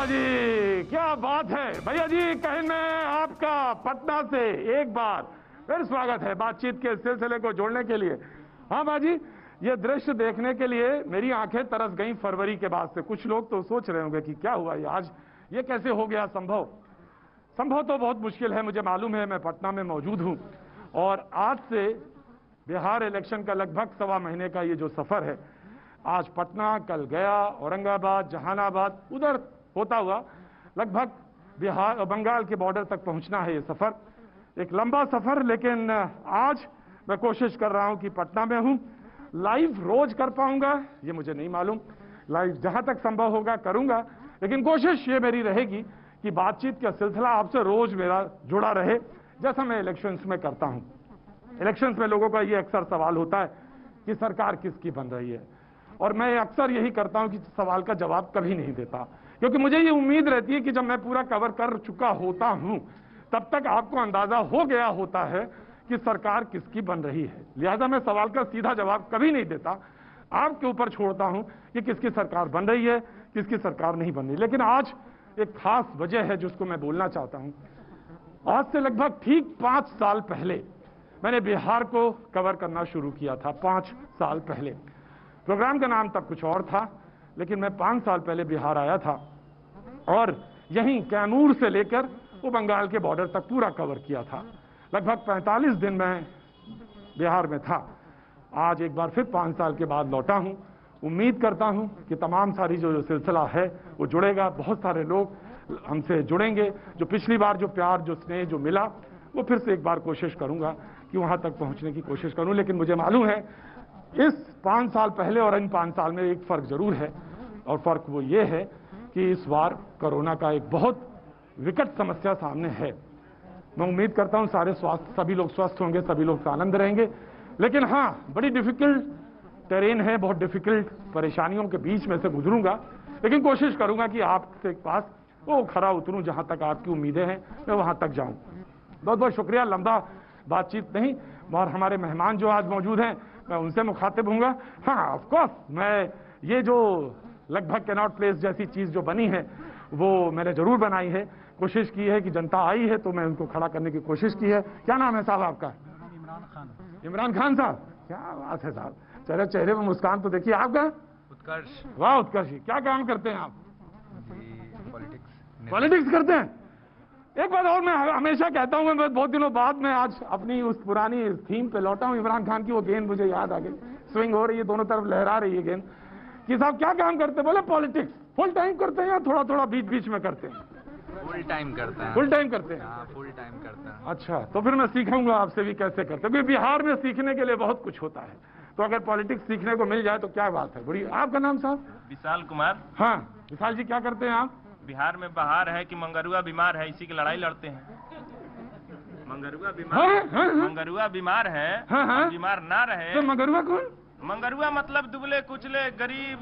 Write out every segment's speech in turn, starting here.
वाह जी, क्या बात है भैया जी। कहीं में आपका पटना से एक बार फिर स्वागत है बातचीत के सिलसिले को जोड़ने के लिए। हाँ बाजी, ये दृश्य देखने के लिए मेरी आंखें तरस गईं फरवरी के बाद से। कुछ लोग तो सोच रहे होंगे कि क्या हुआ ये आज, ये कैसे हो गया संभव। संभव तो बहुत मुश्किल है, मुझे मालूम है। मैं पटना में मौजूद हूं और आज से बिहार इलेक्शन का लगभग 1.25 महीने का ये जो सफर है, आज पटना, कल गया, औरंगाबाद, जहानाबाद, उधर होता हुआ लगभग बिहार बंगाल के बॉर्डर तक पहुंचना है। ये सफर एक लंबा सफर, लेकिन आज मैं कोशिश कर रहा हूं कि पटना में हूं। लाइव रोज कर पाऊंगा ये मुझे नहीं मालूम, लाइव जहां तक संभव होगा करूंगा, लेकिन कोशिश ये मेरी रहेगी कि बातचीत का सिलसिला आपसे रोज मेरा जुड़ा रहे, जैसा मैं इलेक्शंस में करता हूं। इलेक्शंस में लोगों का ये अक्सर सवाल होता है कि सरकार किसकी बन रही है, और मैं अक्सर यही करता हूं कि सवाल का जवाब कभी नहीं देता, क्योंकि मुझे ये उम्मीद रहती है कि जब मैं पूरा कवर कर चुका होता हूं तब तक आपको अंदाजा हो गया होता है कि सरकार किसकी बन रही है। लिहाजा मैं सवाल का सीधा जवाब कभी नहीं देता, आपके ऊपर छोड़ता हूं कि किसकी सरकार बन रही है, किसकी सरकार नहीं बन रही। लेकिन आज एक खास वजह है जिसको मैं बोलना चाहता हूं। आज से लगभग ठीक 5 साल पहले मैंने बिहार को कवर करना शुरू किया था। 5 साल पहले प्रोग्राम का नाम तब कुछ और था, लेकिन मैं 5 साल पहले बिहार आया था और यहीं कैमूर से लेकर वो बंगाल के बॉर्डर तक पूरा कवर किया था। लगभग 45 दिन मैं बिहार में था। आज एक बार फिर 5 साल के बाद लौटा हूं। उम्मीद करता हूं कि तमाम सारी जो सिलसिला है वो जुड़ेगा, बहुत सारे लोग हमसे जुड़ेंगे। जो पिछली बार जो प्यार, जो स्नेह जो मिला, वो फिर से एक बार कोशिश करूंगा कि वहां तक पहुंचने की कोशिश करूं। लेकिन मुझे मालूम है इस 5 साल पहले और इन 5 साल में एक फर्क जरूर है, और फर्क वो ये है कि इस बार कोरोना का एक बहुत विकट समस्या सामने है। मैं उम्मीद करता हूं सभी लोग स्वस्थ होंगे, सभी लोग आनंद रहेंगे। लेकिन हाँ, बड़ी डिफिकल्ट टेरेन है, बहुत डिफिकल्ट परेशानियों के बीच में से गुजरूंगा, लेकिन कोशिश करूंगा कि आपके पास वो खरा उतरूं, जहां तक आपकी उम्मीदें हैं मैं वहां तक जाऊं। बहुत बहुत शुक्रिया। लंबा बातचीत नहीं, और हमारे मेहमान जो आज मौजूद हैं मैं उनसे मुखातिब हूंगा। हाँ, ऑफ कोर्स मैं ये जो लगभग कैनॉट प्लेस जैसी चीज जो बनी है वो मैंने जरूर बनाई है, कोशिश की है कि जनता आई है तो मैं उनको खड़ा करने की कोशिश की है। क्या नाम है साहब आपका? इमरान खान। इमरान खान साहब, क्या बात है साहब, चेहरे में मुस्कान तो देखिए। आपका? उत्कर्ष। वाह उत्कर्ष, क्या काम करते हैं आप? पॉलिटिक्स। पॉलिटिक्स करते हैं। एक बात और मैं हमेशा कहता हूं, मैं बहुत दिनों बाद में आज अपनी उस पुरानी थीम पे लौटा हूं। इमरान खान की वो गेंद मुझे याद आ गई, स्विंग हो रही है, दोनों तरफ लहरा रही है गेंद, कि साहब क्या काम करते हैं? बोले पॉलिटिक्स। फुल टाइम करते हैं या थोड़ा थोड़ा बीच बीच में करते हैं? फुल टाइम करता है। फुल टाइम करते हैं? हाँ, फुल टाइम करता है। अच्छा, तो फिर मैं सीखूंगा आपसे भी कैसे करते हैं, क्योंकि बिहार में सीखने के लिए बहुत कुछ होता है। तो अगर पॉलिटिक्स सीखने को मिल जाए तो क्या बात है। बड़ी, आपका नाम साहब? विशाल कुमार। हाँ विशाल जी, क्या करते हैं आप? बिहार में बहार है कि मंगरुआ बीमार है, इसी की लड़ाई लड़ते हैं। मंगरुआ बीमार मंगरुआ बीमार है। हाँ। बीमार ना रहे तो मगरुआ कौन? मंगरुआ मतलब दुबले कुचले गरीब।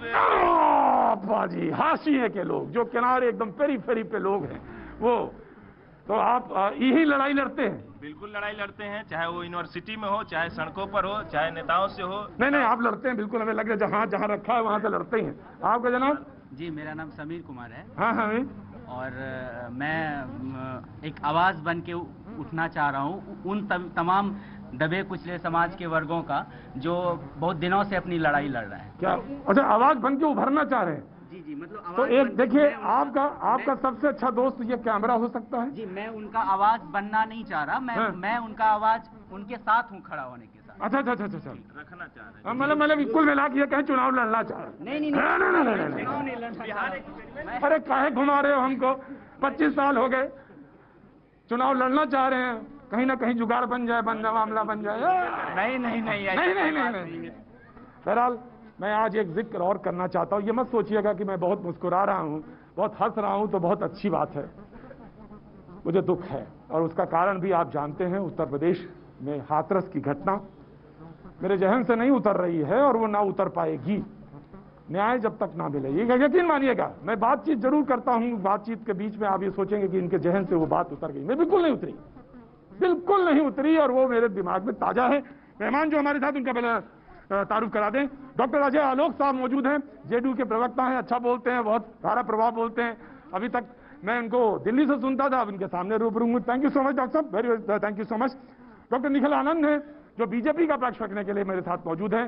बाजी, हाशिए के लोग, जो किनारे एकदम पेरी पे लोग हैं वो। तो आप यही लड़ाई लड़ते हैं? बिल्कुल लड़ाई लड़ते हैं, चाहे वो यूनिवर्सिटी में हो, चाहे सड़कों पर हो, चाहे नेताओं से हो। नहीं, आप लड़ते हैं बिल्कुल, हमें लग रहा है जहाँ जहाँ रखा है वहां से लड़ते ही हैं। आपका जनाब? जी, मेरा नाम समीर कुमार है। हाँ, और मैं एक आवाज बन के उठना चाह रहा हूँ उन तमाम दबे कुचले समाज के वर्गों का जो बहुत दिनों से अपनी लड़ाई लड़ रहे हैं। क्या? अच्छा, आवाज बन के उभरना चाह रहे हैं? जी, मतलब तो एक देखिए, आपका सबसे अच्छा दोस्त ये कैमरा हो सकता है। जी, मैं उनका आवाज बनना नहीं चाह रहा, मैं उनका आवाज उनके साथ हूँ, खड़ा होने के साथ। अच्छा, रखना चाह रहे हैं। मतलब कुल मिला के कहीं चुनाव लड़ना चाह रहे हैं? नहीं। अरे काहे घुमा रहे हो हमको? 25 साल हो गए, चुनाव लड़ना चाह रहे हैं, कहीं ना कहीं जुगाड़ बन जाए, मामला बन जाए। नहीं। बहरहाल मैं आज एक जिक्र और करना चाहता हूँ। ये मत सोचिएगा कि मैं बहुत मुस्कुरा रहा हूँ, बहुत हंस रहा हूँ तो बहुत अच्छी बात है। मुझे दुख है, और उसका कारण भी आप जानते हैं। उत्तर प्रदेश में हाथरस की घटना मेरे जहन से नहीं उतर रही है, और वो ना उतर पाएगी न्याय जब तक ना मिले। ये यकीन मानिएगा, मैं बातचीत जरूर करता हूँ, बातचीत के बीच में आप ये सोचेंगे कि इनके जहन से वो बात उतर गई। मैं बिल्कुल नहीं उतरी, बिल्कुल नहीं उतरी, और वो मेरे दिमाग में ताजा है। मेहमान जो हमारे साथ, उनका पहले तारुफ करा दें। डॉक्टर अजय आलोक साहब मौजूद हैं, जेडीयू के प्रवक्ता हैं, अच्छा बोलते हैं, बहुत सारा प्रभाव बोलते हैं, अभी तक मैं इनको दिल्ली से सुनता था, अब इनके सामने रूबरू हूं। Thank you so much doctor साहब, very thank you so much. Doctor Nikhil Anand है जो बीजेपी का पक्ष रखने के लिए मेरे साथ मौजूद है।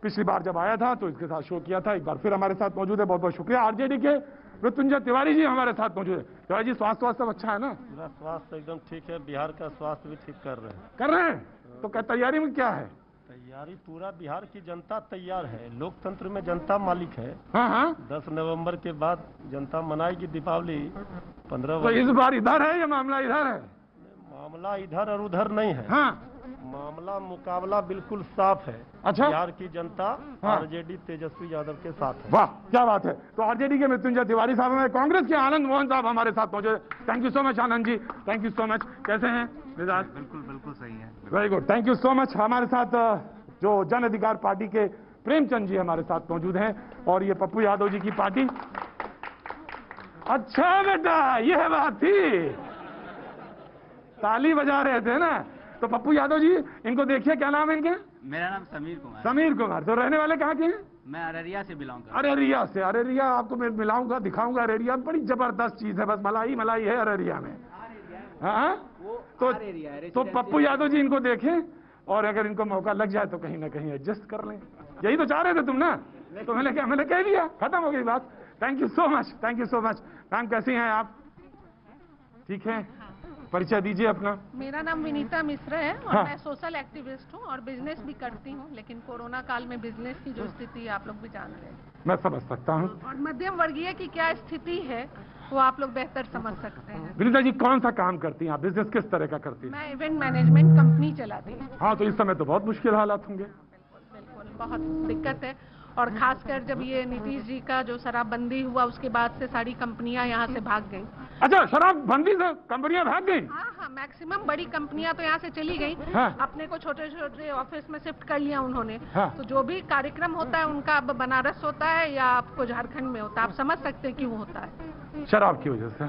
पिछली बार जब आया था तो इसके साथ शो किया था, एक बार फिर हमारे साथ मौजूद है। बहुत बहुत शुक्रिया। आरजेडी के मृत्युंजय तिवारी जी हमारे साथ मौजूद है। तिवारी जी, स्वास्थ्य सब अच्छा है ना? पूरा स्वास्थ्य एकदम ठीक है, बिहार का स्वास्थ्य भी ठीक कर कर रहे हैं। तो क्या तैयारी में क्या है? तैयारी पूरा बिहार की जनता तैयार है। लोकतंत्र में जनता मालिक है। हाँ हाँ, 10 नवंबर के बाद जनता मनाएगी दीपावली। 15 तो इस बार इधर है या मामला इधर है? मामला इधर और उधर नहीं है। हाँ, मामला मुकाबला बिल्कुल साफ है। अच्छा। बिहार की जनता हाँ। आरजेडी तेजस्वी यादव के साथ है। वाह, क्या बात है। तो आरजेडी के मृत्युंजय तिवारी साहब हमारे, कांग्रेस के आनंद मोहन साहब हमारे साथ मौजूद है। Thank you so much Anand ji, thank you so much. कैसे हैं मिजाज? बिल्कुल बिल्कुल सही है। Very good, thank you so much. हमारे साथ जो जन अधिकार पार्टी के प्रेमचंद जी हमारे साथ मौजूद हैं, और ये पप्पू यादव जी की पार्टी। अच्छा बेटा, यह बात थी, ताली बजा रहे थे ना। तो पप्पू यादव जी, इनको देखिए, क्या नाम है इनके? मेरा नाम समीर कुमार। समीर कुमार। तो रहने वाले कहाँ के हैं? मैं अररिया से बिलोंग करता अररिया से। अररिया आपको मैं मिलाऊंगा, दिखाऊंगा। अररिया बड़ी जबरदस्त चीज है, बस मलाई मलाई है अररिया में। हाँ, तो पप्पू यादव जी इनको देखें, और अगर इनको मौका लग जाए तो कहीं ना कहीं एडजस्ट कर लें। यही तो चाह रहे थे तुम ना? तो मैंने कह दिया, खत्म हो गई बात। Thank you so much, thank you so much. Ma'am कैसी हैं आप? ठीक है, परिचय दीजिए अपना। मेरा नाम विनीता मिश्र है और हाँ। मैं सोशल एक्टिविस्ट हूँ और बिजनेस भी करती हूँ, लेकिन कोरोना काल में बिजनेस की जो स्थिति आप लोग भी जान रहे हैं, मैं समझ सकता हूँ। और मध्यम वर्गीय की क्या स्थिति है वो आप लोग बेहतर समझ सकते हैं। विनीता जी, कौन सा काम करती हैं आप? बिजनेस किस तरह का करती हैं? मैं इवेंट मैनेजमेंट कंपनी चलाती हूँ। हाँ, तो इस समय तो बहुत मुश्किल हालात होंगे। बिल्कुल बहुत दिक्कत है, और खासकर जब ये नीतीश जी का जो शराबबंदी हुआ उसके बाद से सारी कंपनियां यहाँ से भाग गई। अच्छा, शराबबंदी से कंपनियां भाग गई? हाँ हाँ, मैक्सिमम बड़ी कंपनियां तो यहाँ से चली गई। हाँ। अपने को छोटे छोटे ऑफिस में शिफ्ट कर लिया उन्होंने। हाँ। तो जो भी कार्यक्रम होता है उनका अब बनारस होता है या आपको झारखंड में होता है। आप समझ सकते हैं क्यों होता है। शराब की वजह से।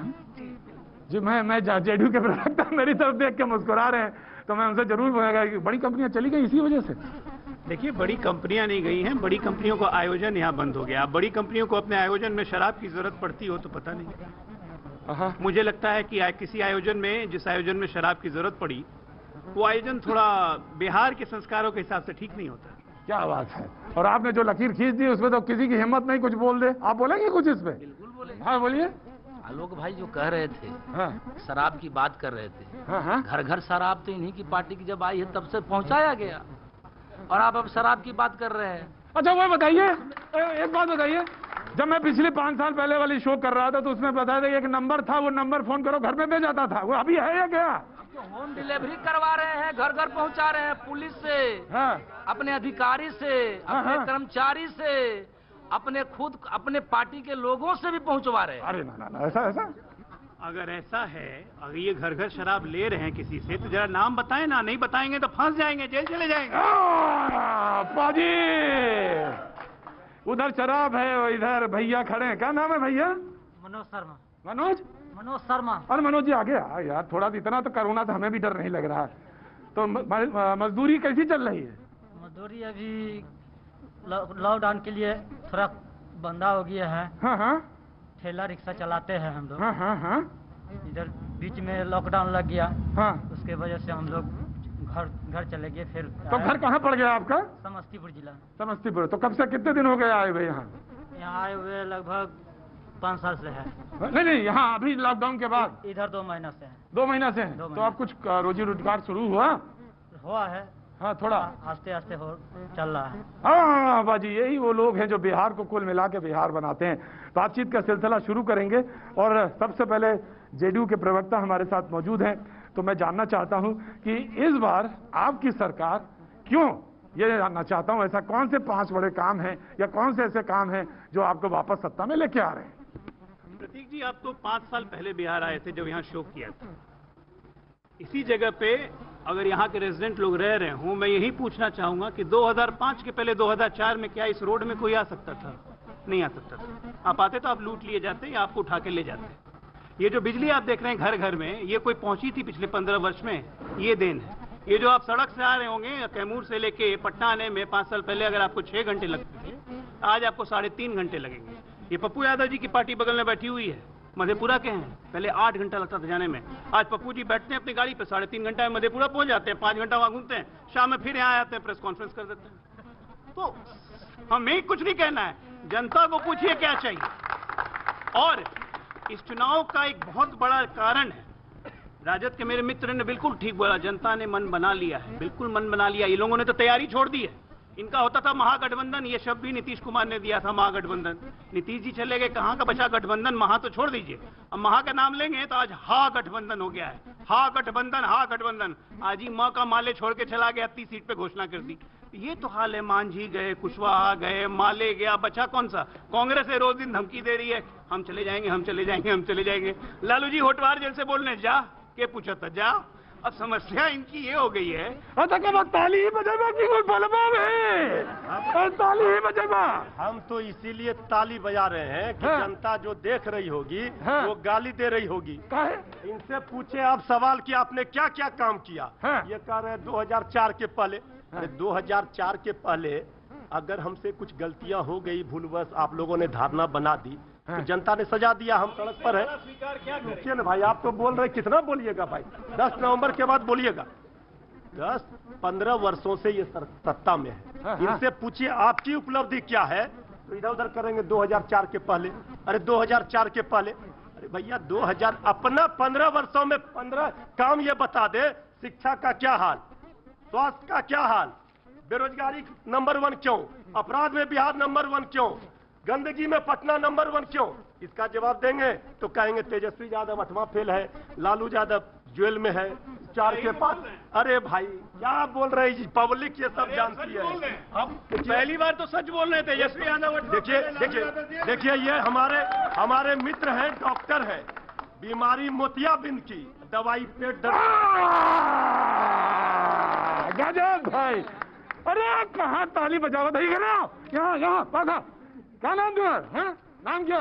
जी, मैं जेडीयू के प्रवक्ता मेरी तरफ देख के मुस्कुरा रहे हैं, तो मैं उनसे जरूर बोलेगा कि बड़ी कंपनियां चली गई इसी वजह से। देखिए, बड़ी कंपनियां नहीं गई हैं, बड़ी कंपनियों का आयोजन यहाँ बंद हो गया। अब बड़ी कंपनियों को अपने आयोजन में शराब की जरूरत पड़ती हो तो पता नहीं। हाँ। मुझे लगता है कि किसी आयोजन में, जिस आयोजन में शराब की जरूरत पड़ी, वो आयोजन थोड़ा बिहार के संस्कारों के हिसाब से ठीक नहीं होता। क्या बात है। और आपने जो लकीर खींच दी उसमें तो किसी की हिम्मत नहीं कुछ बोल दे। आप बोलेंगे कुछ इस पे? बिल्कुल बोलेंगे। हाँ बोलिए। आलोक भाई जो कह रहे थे, हाँ शराब की बात कर रहे थे, हाँ हाँ। घर घर शराब तो इन्हीं की पार्टी की जब आई है तब से पहुंचाया गया, और आप अब शराब की बात कर रहे हैं। अच्छा, वो बताइए, एक बात बताइए, जब मैं पिछले 5 साल पहले वाली शो कर रहा था तो उसमें बताया था एक नंबर था, वो नंबर फोन करो घर में भेज जाता था, वो अभी है या क्या? होम डिलीवरी करवा रहे हैं, घर घर पहुंचा रहे हैं, पुलिस से, हाँ अपने अधिकारी से, हाँ, अपने हाँ। कर्मचारी से, अपने खुद अपने पार्टी के लोगों से भी पहुंचवा रहे हैं। अरे ना ना ना, ऐसा अगर ऐसा है, अगर ये घर घर शराब ले रहे हैं किसी से, तो जरा नाम बताएं ना। नहीं बताएंगे तो फंस जाएंगे, जेल चले जाएंगे। पाजी, उधर शराब है और इधर भैया खड़े हैं। क्या नाम है भैया? मनोज शर्मा। मनोज शर्मा। अरे मनोज जी आगे आ यार, थोड़ा इतना तो कोरोना तो हमें भी डर नहीं लग रहा है। तो मजदूरी कैसी चल रही है? मजदूरी अभी लॉकडाउन के लिए थोड़ा बंदा हो गया है। हाँ हाँ ठेला रिक्शा चलाते हैं हम लोग। हाँ हाँ हाँ इधर बीच में लॉकडाउन लग गया, हाँ। उसके वजह से हम लोग घर चले गए। फिर तो घर कहाँ पड़ गया आपका? समस्तीपुर जिला। समस्तीपुर। तो कब से कितने दिन हो गए आए हुए यहाँ? यहाँ आए हुए लगभग 5 साल से है। नहीं, यहाँ अभी लॉकडाउन के बाद इधर 2 महीना से है। 2 महीना से है। तो अब कुछ रोजी रोजगार शुरू हुआ है? हाँ, थोड़ा आस्ते आस्ते हो चल रहा है। हाँ बाजी, यही वो लोग हैं जो बिहार को कुल मिला के बिहार बनाते हैं। बातचीत का सिलसिला शुरू करेंगे, और सबसे पहले जेडीयू के प्रवक्ता हमारे साथ मौजूद हैं। तो मैं जानना चाहता हूं कि इस बार आपकी सरकार क्यों, ये जानना चाहता हूं, ऐसा कौन से 5 बड़े काम हैं या कौन से ऐसे काम हैं जो आपको वापस सत्ता में लेके आ रहे हैं? प्रतीक जी, आप तो 5 साल पहले बिहार आए थे जब यहाँ शो किया था। इसी जगह पे अगर यहाँ के रेजिडेंट लोग रह रहे हों, मैं यही पूछना चाहूंगा कि 2005 के पहले 2004 में क्या इस रोड में कोई आ सकता था? नहीं आ सकता था। आप आते तो आप लूट लिए जाते या आपको उठा के ले जाते। ये जो बिजली आप देख रहे हैं घर घर में, ये कोई पहुंची थी पिछले 15 वर्ष में? ये देन है। ये जो आप सड़क से आ रहे होंगे, कैमूर से लेके पटना आने में 5 साल पहले अगर आपको 6 घंटे लगते थे, आज आपको 3.5 घंटे लगेंगे। ये पप्पू यादव जी की पार्टी बगल में बैठी हुई है, मधेपुरा के हैं, पहले 8 घंटा लगता था जाने में। आज पप्पू जी बैठते हैं अपनी गाड़ी पे, 3.5 घंटा में मधेपुरा पहुंच जाते हैं, 5 घंटा वहां घूमते हैं, शाम में फिर यहाँ आते हैं, प्रेस कॉन्फ्रेंस कर देते हैं। तो हमें कुछ नहीं कहना है, जनता को पूछिए क्या चाहिए। और इस चुनाव का एक बहुत बड़ा कारण है, राजद के मेरे मित्र ने बिल्कुल ठीक बोला, जनता ने मन बना लिया है, बिल्कुल मन बना लिया। ये लोगों ने तो तैयारी छोड़ दी है। इनका होता था महागठबंधन, ये शब्द भी नीतीश कुमार ने दिया था, महागठबंधन। नीतीश जी चले गए, कहां का बचा गठबंधन, महा तो छोड़ दीजिए। अब महा का नाम लेंगे तो आज हा गठबंधन हो गया है, हा गठबंधन, हा गठबंधन। आज ही मां का माले छोड़ के चला गया, 30 सीट पे घोषणा कर दी। ये तो हाल है, मांझी गए, कुशवाहा गए, माले गया, बचा कौन सा? कांग्रेस है रोज दिन धमकी दे रही है, हम चले जाएंगे, हम चले जाएंगे, हम चले जाएंगे। लालू जी होटवार जेल से बोलने जा के पूछा था, जा। अब समस्या इनकी ये हो गई है, ताली ही बजेगा कि कोई बलबा है, ताली ही बजेगा। हम तो इसीलिए ताली बजा रहे हैं कि जनता जो देख रही होगी वो गाली दे रही होगी। इनसे पूछे आप सवाल कि आपने क्या क्या काम किया। ये कह रहे हैं 2004 के पहले। अरे 2004 के पहले अगर हमसे कुछ गलतियां हो गई, भूलवश आप लोगों ने धारणा बना दी, तो जनता ने सजा दिया, हम सड़क पर है। रुकिए ना भाई, आप तो बोल रहे, कितना बोलिएगा भाई, 10 नवंबर के बाद बोलिएगा। 10-15 वर्षों से ये सत्ता में है, इनसे पूछिए आपकी उपलब्धि क्या है, तो इधर उधर करेंगे 2004 के पहले। अरे 2004 के पहले, अरे भैया 2000 अपना 15 वर्षों में 15 काम ये बता दे। शिक्षा का क्या हाल, स्वास्थ्य का क्या हाल, बेरोजगारी नंबर 1 क्यों, अपराध में बिहार नंबर 1 क्यों, गंदगी में पटना नंबर 1 क्यों? इसका जवाब देंगे तो कहेंगे तेजस्वी यादव 8वां फेल है, लालू यादव जेल में है, 4 के पास। अरे भाई क्या बोल रहे हैं, पब्लिक ये सब जानती है। अब पहली बार तो सच बोल रहे थे तेजस्वी यादव। देखिए ये हमारे मित्र हैं, डॉक्टर हैं, बीमारी मोतियाबिंद की दवाई, पेट दर्द। गजब भाई, अरे कहाँ ताली बजावत है ना, यहाँ पासा। क्या नाम तुम्हारा, नाम क्या?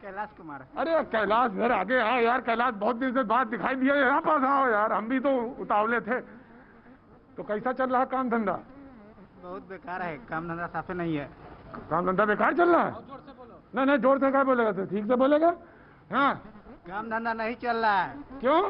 कैलाश कुमार। अरे कैलाश घर आगे आओ यार, कैलाश बहुत दिन से बात दिखाई दिया, यहाँ पास आओ यार, हम भी तो उतावले थे। तो कैसा चल रहा काम धंधा? बहुत बेकार है, काम धंधा साफे नहीं है। काम धंधा बेकार चल रहा है? नहीं जोर से क्या बोलेगा, तो ठीक से बोलेगा। हाँ काम धंधा नहीं चल रहा है। क्यों?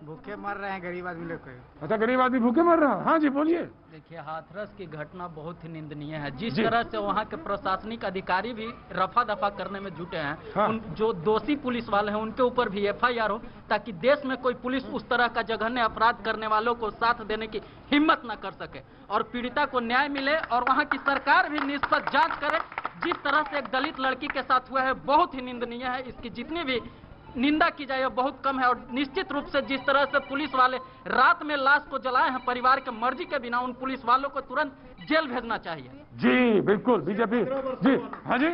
भूखे मर रहे हैं गरीब आदमी लोग। अच्छा गरीब आदमी भूखे मर रहा है? हाँ जी बोलिए। देखिए हाथरस की घटना बहुत ही निंदनीय है। जिस तरह से वहाँ के प्रशासनिक अधिकारी भी रफा दफा करने में जुटे हैं, हाँ। जो दोषी पुलिस वाले हैं उनके ऊपर भी FIR हो, ताकि देश में कोई पुलिस उस तरह का जघन्य अपराध करने वालों को साथ देने की हिम्मत न कर सके और पीड़िता को न्याय मिले, और वहाँ की सरकार भी निष्पक्ष जाँच करे। जिस तरह से एक दलित लड़की के साथ हुआ है बहुत ही निंदनीय है, इसकी जितनी भी निंदा की जाए बहुत कम है। और निश्चित रूप से जिस तरह से पुलिस वाले रात में लाश को जलाए हैं परिवार के मर्जी के बिना, उन पुलिस वालों को तुरंत जेल भेजना चाहिए। जी बिल्कुल, बीजेपी जी। हाँ जी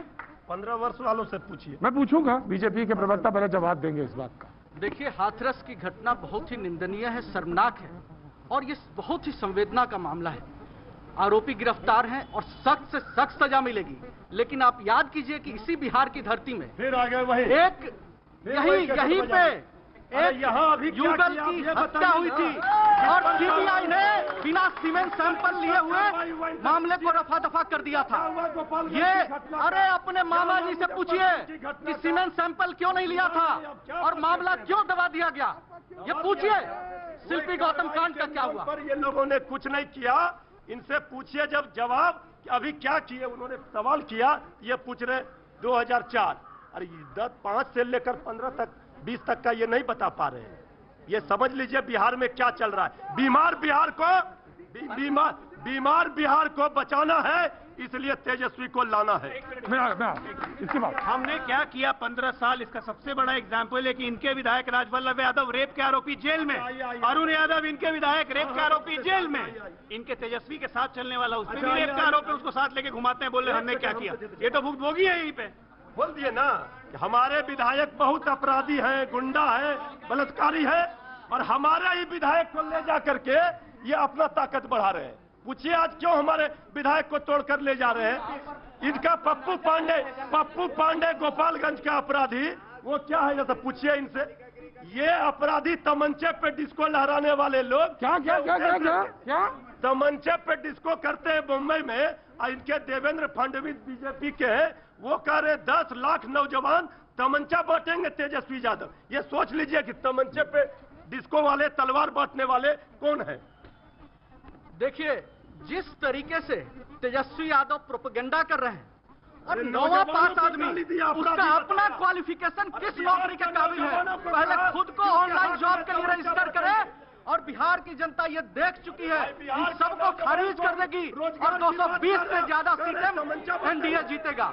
15 वर्ष वालों से पूछिए। मैं पूछूंगा, बीजेपी के प्रवक्ता पहले जवाब देंगे इस बात का। देखिए हाथरस की घटना बहुत ही निंदनीय है, शर्मनाक है, और ये बहुत ही संवेदना का मामला है। आरोपी गिरफ्तार हैं और सख्त से सख्त सजा मिलेगी। लेकिन आप याद कीजिए कि इसी बिहार की धरती में फिर आ गए वही एक यहीं पे एक युगल की हत्या हुई थी और CBI ने बिना सीमेंट सैंपल लिए हुए मामले को रफा दफा कर दिया था। ये अरे अपने मामा जी से पूछिए कि सीमेंट सैंपल क्यों नहीं लिया था और मामला क्यों दबा दिया गया, ये पूछिए। शिल्पी गौतम कांड का क्या हुआ? पर ये लोगों ने कुछ नहीं किया, इनसे पूछिए जब जवाब अभी क्या किए। उन्होंने सवाल किया, ये पूछ रहे 2004। अरे 5 से लेकर 15 तक 20 तक का ये नहीं बता पा रहे हैं। ये समझ लीजिए बिहार में क्या चल रहा है। बीमार बिहार को बचाना है, इसलिए तेजस्वी को लाना है। इसके बाद हमने क्या किया 15 साल, इसका सबसे बड़ा एग्जाम्पल है कि इनके विधायक राजवल्लभ यादव रेप के आरोपी जेल में, अरुण यादव इनके विधायक रेप के आरोपी जेल में, इनके तेजस्वी के साथ चलने वाला उसमें भी रेप का आरोप है, उसको साथ लेके घुमाते हैं, बोले हमने क्या किया। ये तो भुगतभोगी है यहीं पे। बोल दिए ना कि हमारे विधायक बहुत अपराधी हैं, गुंडा है, बलात्कारी है, और हमारे ही विधायक को ले जा करके ये अपना ताकत बढ़ा रहे हैं। पूछिए आज क्यों हमारे विधायक को तोड़कर ले जा रहे हैं। इनका पप्पू पांडे गोपालगंज का अपराधी, वो क्या है जैसा पूछिए इनसे। ये अपराधी तमंचे पे डिस्को लहराने वाले लोग क्या तमंचे पे डिस्को करते हैं मुंबई में। इनके देवेंद्र फडणवीस बीजेपी के हैं, वो कह रहे 10 लाख नौजवान तमंचा बांटेंगे तेजस्वी यादव। ये सोच लीजिए कि तमंचे पे डिस्को वाले, तलवार बांटने वाले कौन है। देखिए जिस तरीके से तेजस्वी यादव प्रोपेगेंडा कर रहे हैं और नौवां पास आदमी उसका अपना क्वालिफिकेशन किस नौकरी के काबिल है, पहले खुद को ऑनलाइन जॉब के लिए रजिस्टर करे। और बिहार की जनता ये देख चुकी है, इन सबको खारिज कर देगी और 220 से ज्यादा सीटें एनडीए जीतेगा।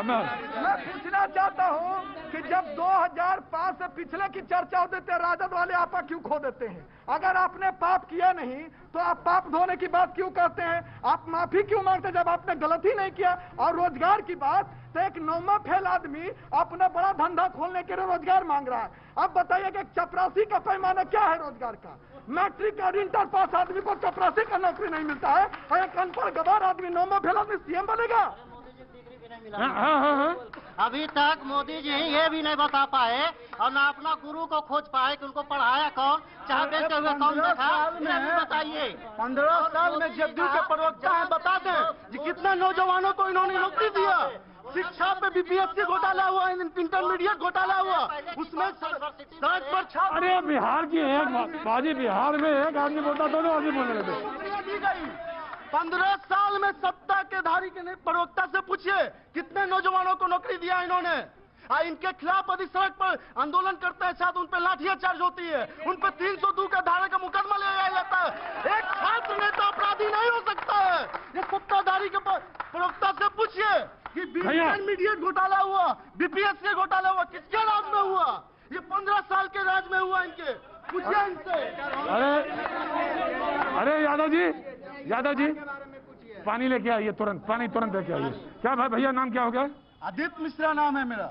मैं पूछना चाहता हूँ कि जब 2005 से पिछले की चर्चा होती है, राजद वाले आपा क्यों खो देते हैं? अगर आपने पाप किया नहीं तो आप पाप धोने की बात क्यों करते हैं? आप माफी क्यों मांगते जब आपने गलती नहीं किया? और रोजगार की बात, तो एक नौमा फेल आदमी अपना बड़ा धंधा खोलने के लिए रोजगार मांग रहा है। अब बताइए कि चपरासी का पैमाना क्या है रोजगार का? मैट्रिक और इंटर पास आदमी को चपरासी का नौकरी नहीं मिलता है, और एक अनपढ़ गवार आदमी, नौमा फेल आदमी सीएम बनेगा? अभी तक मोदी जी ये भी नहीं बता पाए और ना अपना गुरु को खोज पाए कि उनको पढ़ाया कौन, चाहे बेचते हुए कौन देखा, बताइए। 15 साल में जदयू के प्रवक्ता है, बता दें कि कितने नौजवानों को इन्होंने नौकरी दिया। शिक्षा पे बीपीएससी घोटाला हुआ, इंटरमीडिएट घोटाला हुआ, उसमें सड़क पर छात्र। अरे बिहार की एक बाजी, बिहार में एक आदमी बोलता दोनों आदमी बोलने लगे। 15 साल में सत्ता के धारी के प्रवक्ता से पूछिए कितने नौजवानों को नौकरी दिया इन्होंने। इनके खिलाफ यदि सड़क पर आंदोलन करते हैं छात्र, उन पर लाठियां चार्ज होती है, उन पर 302 का धारा का मुकदमा लगाया जाता है। एक छात्र नेता अपराधी नहीं हो सकता है। ये सत्ताधारी के प्रवक्ता से पूछिए कि इंटरमीडिएट घोटाला हुआ, बीपीएससी घोटाला हुआ, किसके राज में हुआ? ये 15 साल के राज में हुआ इनके, पूछिए इनसे। अरे यादव जी पानी लेके आइए, तुरंत पानी तुरंत लेके आइए। क्या भाई भैया नाम क्या हो गया? आदित्य मिश्रा नाम है मेरा।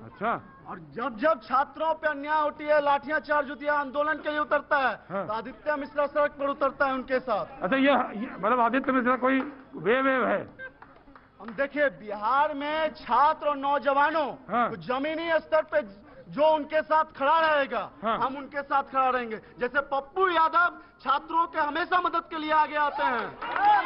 अच्छा। और जब छात्रों पे अन्याय होती है, लाठियां चार्ज होती है, आंदोलन के लिए उतरता है, हाँ। तो आदित्य मिश्रा सड़क पर उतरता है उनके साथ। अच्छा ये मतलब आदित्य मिश्रा कोई वेव है? हम देखिए बिहार में छात्र और नौजवानों हाँ। जमीनी स्तर पे जो उनके साथ खड़ा रहेगा, हाँ। हम उनके साथ खड़ा रहेंगे। जैसे पप्पू यादव छात्रों के हमेशा मदद के लिए आगे आते हैं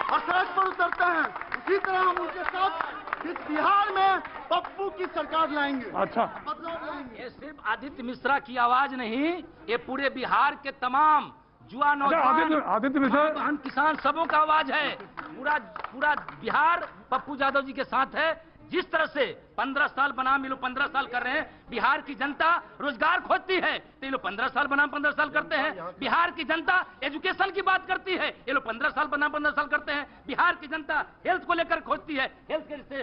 और सड़क पर उतरते हैं, उसी तरह हम उनके साथ इस बिहार में पप्पू की सरकार लाएंगे। अच्छा, बदलाव लाएंगे। ये सिर्फ आदित्य मिश्रा की आवाज नहीं, ये पूरे बिहार के तमाम युवा नौजवान, आदित्य मिश्रा, बहन किसान सबों का आवाज है। पूरा बिहार पप्पू यादव जी के साथ है। जिस तरह से 15 साल बना मिलो 15 साल कर रहे हैं, बिहार की जनता रोजगार खोजती है तो ये लोग 15 साल बना 15 साल करते हैं। बिहार की जनता एजुकेशन की बात करती है, ये लोग 15 साल बना 15 साल करते हैं। बिहार की जनता हेल्थ को लेकर खोजती है, हेल्थ के से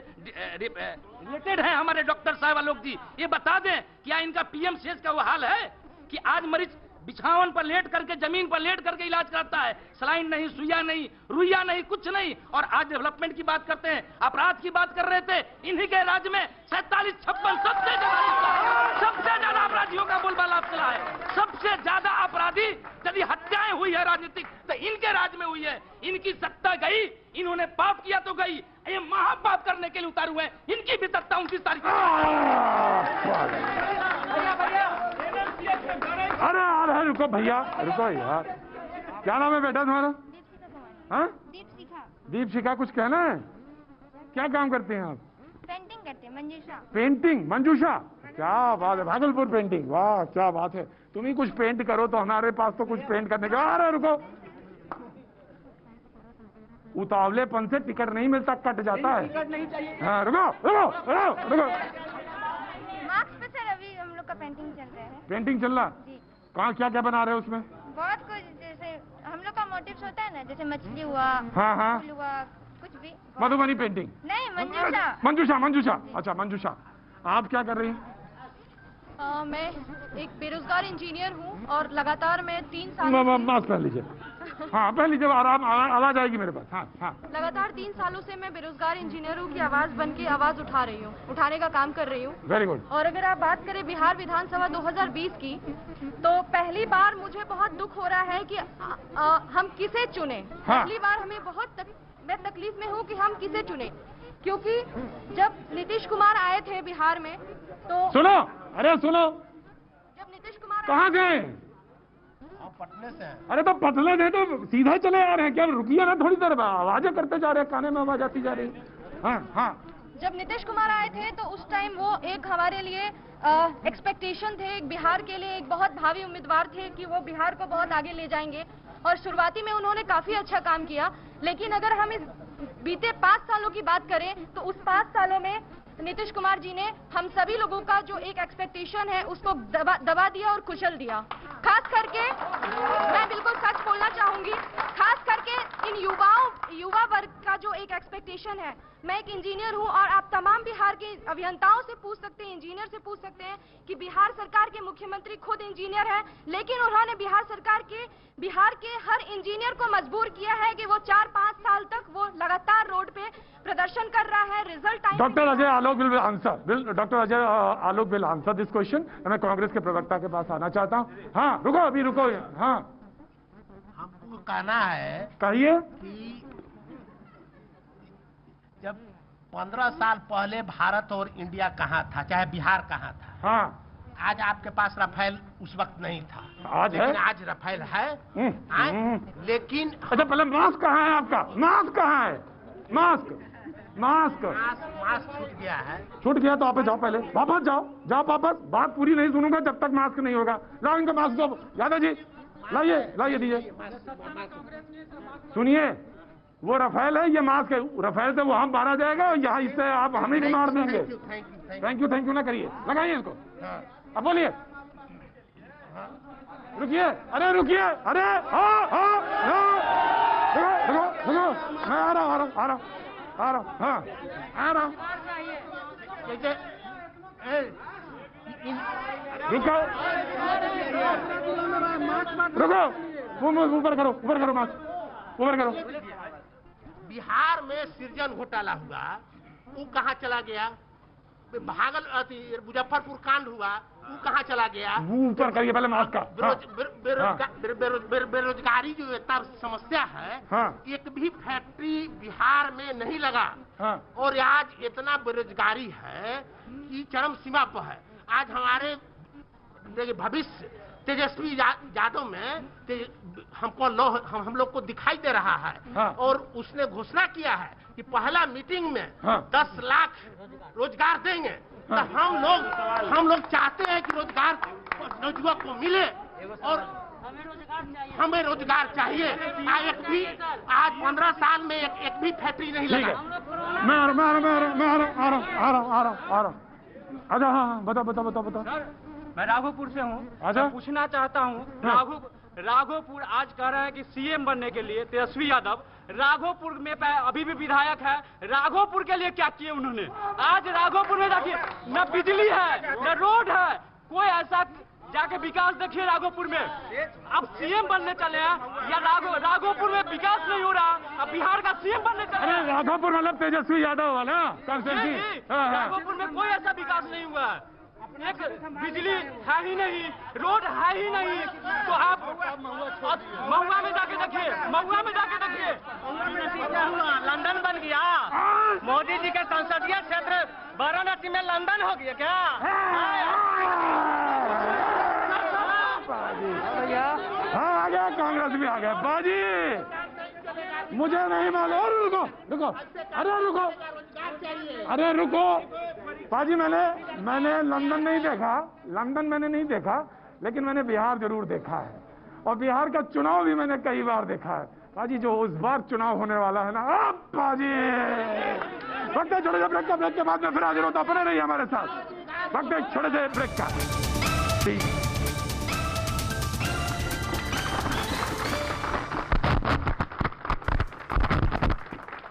रिलेटेड है हमारे डॉक्टर साहब लोग जी। ये बता दें क्या इनका पीएमसीएच का वो हाल है कि आज मरीज बिछावन पर लेट करके, जमीन पर लेट करके इलाज कराता है, सलाइन नहीं, सुइया नहीं, रुइया नहीं, कुछ नहीं। और आज डेवलपमेंट की बात करते हैं, अपराध की बात कर रहे थे। इन्हीं के राज्य में 47-56 सबसे ज्यादा अपराधियों का बोलबाला चला है। सबसे ज्यादा अपराधी यदि हत्याएं हुई है राजनीतिक तो इनके राज्य में हुई है। इनकी सत्ता गई, इन्होंने पाप किया तो गई, ये महापाप करने के लिए उतारू हुए। इनकी भी सत्ता 29 तारीख अरे रुको भैया, रुको यार। क्या नाम है बेटा तुम्हारा? हाँ, दीपशिखा। कुछ कहना है? क्या काम करते हैं आप? पेंटिंग करते हैं। मंजूषा। पेंटिंग, मंजूषा, क्या बात है। भागलपुर पेंटिंग, वाह क्या बात है। तुम ही कुछ पेंट करो तो हमारे पास तो कुछ पेंट करने का। अरे रुको, उतावलेपन से टिकट नहीं मिलता, कट जाता है। टिकट नहीं चाहिए। हाँ रुको रुको रुको रुको। मार्क्स पे सर अभी हम लोग का पेंटिंग चल रहा है। पेंटिंग चल रहा? कहाँ क्या क्या बना रहे हो उसमें? बहुत कुछ, जैसे हम लोग का मोटिव्स होता है ना, जैसे मछली हुआ, हाँ, फूल हुआ, कुछ भी। मधुबनी पेंटिंग? नहीं, मंजूषा। मंजूषा। अच्छा मंजूषा, आप क्या कर रही हैं? मैं एक बेरोजगार इंजीनियर हूँ और लगातार मैं 3 साल मास्क पहन लीजिए। हाँ पहन लीजिए, आराम आवाज आएगी मेरे पास। हाँ। लगातार 3 सालों से मैं बेरोजगार इंजीनियरों की आवाज बन के आवाज उठा रही हूँ, उठाने का काम कर रही हूँ। Very good. और अगर आप बात करें बिहार विधानसभा 2020 की, तो पहली बार मुझे बहुत दुख हो रहा है कि हम किसे चुने। पहली बार हमें मैं तकलीफ में हूँ कि हम किसे चुने, क्योंकि जब नीतीश कुमार आए थे बिहार में तो सुनो, जब नीतीश कुमार कहाँ गए? पटने से। अरे तो पटने थे तो सीधा चले आ रहे हैं क्या? रुकिए ना थोड़ी देर, आवाजें करते जा रहे हैं, काने में आवाज आती जा रही है। हाँ। जब नीतीश कुमार आए थे तो उस टाइम वो एक हमारे लिए एक्सपेक्टेशन थे, एक बिहार के लिए एक बहुत भावी उम्मीदवार थे कि वो बिहार को बहुत आगे ले जाएंगे और शुरुआती में उन्होंने काफी अच्छा काम किया। लेकिन अगर हम इस बीते 5 सालों की बात करें तो उस 5 सालों में नीतीश कुमार जी ने हम सभी लोगों का जो एक एक्सपेक्टेशन है उसको दबा दिया और कुचल दिया। खास करके मैं बिल्कुल सच बोलना चाहूंगी, खास करके इन युवा वर्ग का जो एक एक्सपेक्टेशन है। मैं एक इंजीनियर हूं और आप तमाम बिहार के अभियंताओं से पूछ सकते हैं, इंजीनियर से पूछ सकते हैं कि बिहार सरकार के मुख्यमंत्री खुद इंजीनियर हैं, लेकिन उन्होंने बिहार के हर इंजीनियर को मजबूर किया है कि वो 4-5 साल तक वो लगातार रोड पे प्रदर्शन कर रहा है। Result time doctor Ajay Alok will answer this question. मैं कांग्रेस के प्रवक्ता के पास आना चाहता हूँ। हाँ रुको, अभी रुको। हाँ हमको कहना है, कहिए कि जब 15 साल पहले भारत और इंडिया कहाँ था, चाहे बिहार कहाँ था। हाँ, आज आपके पास राफेल उस वक्त नहीं था, आज लेकिन है? आज राफेल है। लेकिन अच्छा, पहले मास्क कहाँ है आपका? मास्क कहाँ है? मास्क छूट गया है। छूट गया तो आप जाओ, पहले वापस जाओ वापस। बात पूरी नहीं सुनूंगा जब तक मास्क नहीं होगा। लाओ इनका मास्क दो। यादव जी लाइए दीजिए। सुनिए, वो रफेल है, ये मास्क है। रफेल से वो हम मारा जाएगा और यहाँ इससे आप हमें भी मार देंगे। थैंक यू ना करिए, लगाइए इसको। अब बोलिए, रुकिए, अरे रुकिए, अरे रुको, मैं आ रहा हूँ। रुको, ऊपर करो मास्क, ऊपर करो। बिहार में सृजन घोटाला हुआ, वो कहाँ चला गया? मुजफ्फरपुर कांड हुआ, वो कहाँ चला गया? ऊपर करिए पहले मास्क का। बेरोजगारी जो इतना समस्या है, एक भी फैक्ट्री बिहार में नहीं लगा। और आज इतना बेरोजगारी है कि चरम सीमा पर है। आज हमारे भविष्य तेजस्वी यादव में हम लोग को दिखाई दे रहा है। और उसने घोषणा किया है कि पहला मीटिंग में 10 लाख रोजगार देंगे। तो हम लोग चाहते हैं कि रोजगार नौजवान को मिले और हमें रोजगार चाहिए। आज 15 साल में एक भी फैक्ट्री नहीं लगा। मैं आ रहा हूँ। अच्छा, हाँ, बताओ। मैं राघोपुर से हूँ। मैं पूछना चाहता हूँ, राघोपुर आज कह रहे हैं कि सीएम बनने के लिए तेजस्वी यादव राघोपुर में अभी भी विधायक है। राघोपुर के लिए क्या किए उन्होंने? आज राघोपुर में देखिए, न बिजली है, न रोड है, कोई ऐसा जाके विकास देखिए राघोपुर में। अब सीएम बनने चले हैं या राघोपुर में विकास नहीं हो रहा, अब बिहार का सीएम बनने चले हैं। राघोपुर मतलब तेजस्वी यादव वाला? राघोपुर में कोई ऐसा विकास नहीं हुआ है। एक बिजली है ही नहीं, रोड है ही नहीं। तो आप महुआ में जाके देखिए, लंदन बन गया। मोदी जी के संसदीय क्षेत्र वाराणसी में लंदन हो गया क्या? हाँ, आ गया, कांग्रेस भी आ गया। बाजी मुझे नहीं मालूम। अरे रुको बाजी, मैंने लंदन मैंने नहीं देखा, लेकिन मैंने बिहार जरूर देखा है। और बिहार का चुनाव भी मैंने कई बार देखा है। बाजी, जो उस बार चुनाव होने वाला है ना, अब बाजी वक्त है छोटे से ब्रेक का। ब्रेक के बाद में फिर हाजिर होता, बने रहिए हमारे साथ। वक्त है छोटे से ब्रेक का।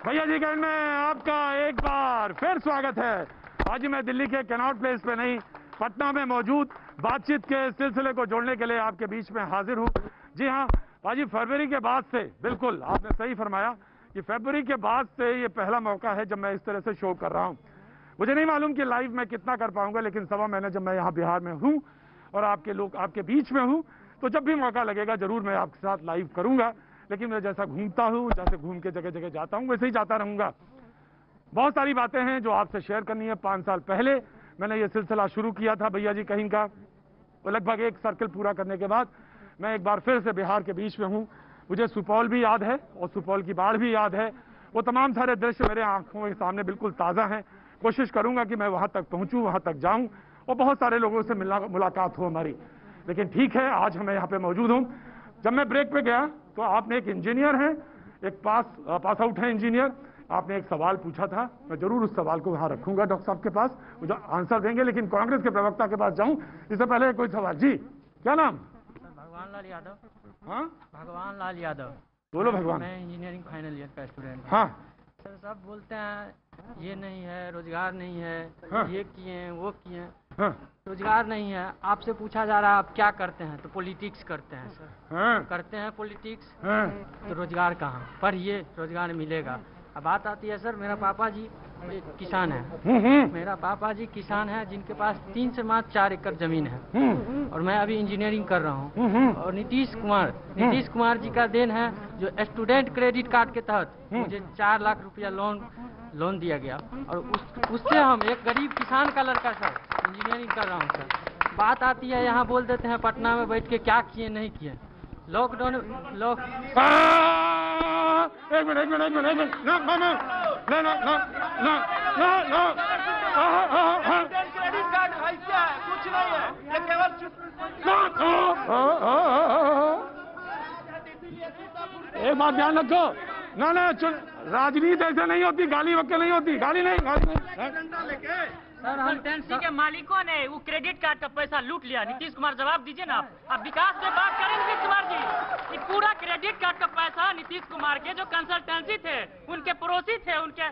भैया जी कहने में आपका एक बार फिर स्वागत है। आज मैं दिल्ली के कैनॉट प्लेस पे नहीं, पटना में मौजूद बातचीत के सिलसिले को जोड़ने के लिए आपके बीच में हाजिर हूँ। जी हाँ बाजी, फरवरी के बाद से, बिल्कुल आपने सही फरमाया कि फरवरी के बाद से ये पहला मौका है जब मैं इस तरह से शो कर रहा हूँ। मुझे नहीं मालूम कि लाइव मैं कितना कर पाऊंगा, लेकिन 1.25 महीने जब मैं यहाँ बिहार में हूँ और आपके बीच में हूँ, तो जब भी मौका लगेगा जरूर मैं आपके साथ लाइव करूंगा। लेकिन मैं जैसा घूमता हूँ, जैसे घूम के जगह जगह जाता हूँ, वैसे ही जाता रहूंगा। बहुत सारी बातें हैं जो आपसे शेयर करनी है। 5 साल पहले मैंने ये सिलसिला शुरू किया था भैया जी कहीं का, तो लगभग एक सर्कल पूरा करने के बाद मैं एक बार फिर से बिहार के बीच में हूँ। मुझे सुपौल भी याद है और सुपौल की बाढ़ भी याद है। वो तमाम सारे दृश्य मेरे आंखों के सामने बिल्कुल ताज़ा हैं। कोशिश करूंगा कि मैं वहां तक पहुंचूं, वहां तक जाऊं और बहुत सारे लोगों से मुलाकात हो हमारी। लेकिन ठीक है, आज मैं यहाँ पे मौजूद हूँ। जब मैं ब्रेक पे गया तो आपने एक इंजीनियर हैं, एक पास आउट है इंजीनियर, आपने एक सवाल पूछा था। मैं जरूर उस सवाल को वहां रखूंगा डॉक्टर साहब के पास, वो जो आंसर देंगे। लेकिन कांग्रेस के प्रवक्ता के पास जाऊं इससे पहले कोई सवाल। जी, क्या नाम? भगवान लाल यादव। हाँ, भगवान लाल यादव। बोलो भगवान। मैं इंजीनियरिंग फाइनल ईयर का स्टूडेंट। हाँ सर, सब बोलते हैं ये नहीं है, रोजगार नहीं है, ये किए हैं, वो किए हैं। रोजगार नहीं है, आपसे पूछा जा रहा है आप क्या करते हैं, तो पॉलिटिक्स करते हैं सर। करते हैं पॉलिटिक्स, तो रोजगार कहाँ? पढ़िए, रोजगार मिलेगा। अब बात आती है सर, मेरा पापा जी किसान है। मेरा पापा जी किसान है जिनके पास 3 से मात्र 4 एकड़ जमीन है, और मैं अभी इंजीनियरिंग कर रहा हूँ। और नीतीश कुमार जी का देन है, जो स्टूडेंट क्रेडिट कार्ड के तहत मुझे 4 लाख रुपया लोन दिया गया, और उससे हम एक गरीब किसान का लड़का सर इंजीनियरिंग कर रहा हूँ सर। बात आती है यहाँ बोल देते हैं पटना में बैठ के क्या किए नहीं किए। लॉकडाउन एक मिनट क्रेडिट कार्ड ऐसा है, कुछ नहीं है, ये केवल एक बात ध्यान रखो, ना राजनीति ऐसे नहीं होती, गाली वक्के नहीं होती, गाली नहीं। सर, हम टेंसी के मालिकों ने वो क्रेडिट कार्ड का पैसा लूट लिया। नीतीश कुमार जवाब दीजिए ना आप विकास से बात करें नीतीश कुमार जी। ये पूरा क्रेडिट कार्ड का पैसा नीतीश कुमार के जो कंसल्टेंसी थे, उनके पड़ोसी थे, उनके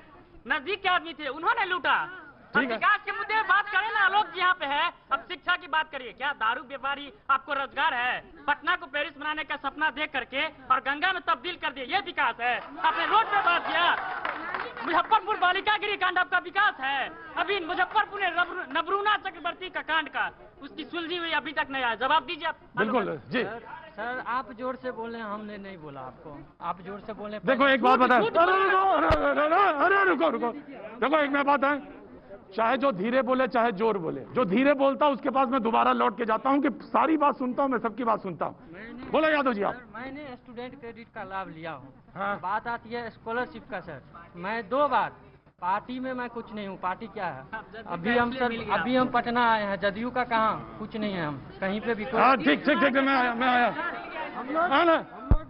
नजदीक के आदमी थे, उन्होंने लूटा। विकास के मुद्दे में बात करें ना, आलोक जी यहाँ पे है। अब शिक्षा की बात करिए, क्या दारू व्यापारी आपको रोजगार है? पटना को पेरिस बनाने का सपना देख करके और गंगा में तब्दील कर दिया, ये विकास है? आपने रोड पे बात किया। मुजफ्फरपुर बालिका गृह कांड आपका विकास है? अभी मुजफ्फरपुर ने नबरूना चक्रवर्ती का कांड का उसकी सुलझी हुई अभी तक नहीं आया, जवाब दीजिए आप। बिल्कुल जी सर, आप जोर से बोले, हमने नहीं बोला आपको, आप जोर से बोले। देखो एक बात बताए, अरे रुको देखो, एक मैं बात है, चाहे जो धीरे बोले चाहे जोर बोले, जो धीरे बोलता उसके पास मैं दोबारा लौट के जाता हूँ कि सारी बात सुनता हूँ, मैं सबकी बात सुनता हूँ। बोलो यादव जी आप। मैंने स्टूडेंट क्रेडिट का लाभ लिया हूँ। बात आती है स्कॉलरशिप का सर, मैं 2 बार पार्टी में मैं कुछ नहीं हूँ। पार्टी क्या है? अभी हम पटना आए हैं, जदयू का कहाँ कुछ नहीं है, हम कहीं पे भी। ठीक मैं आया। हम लोग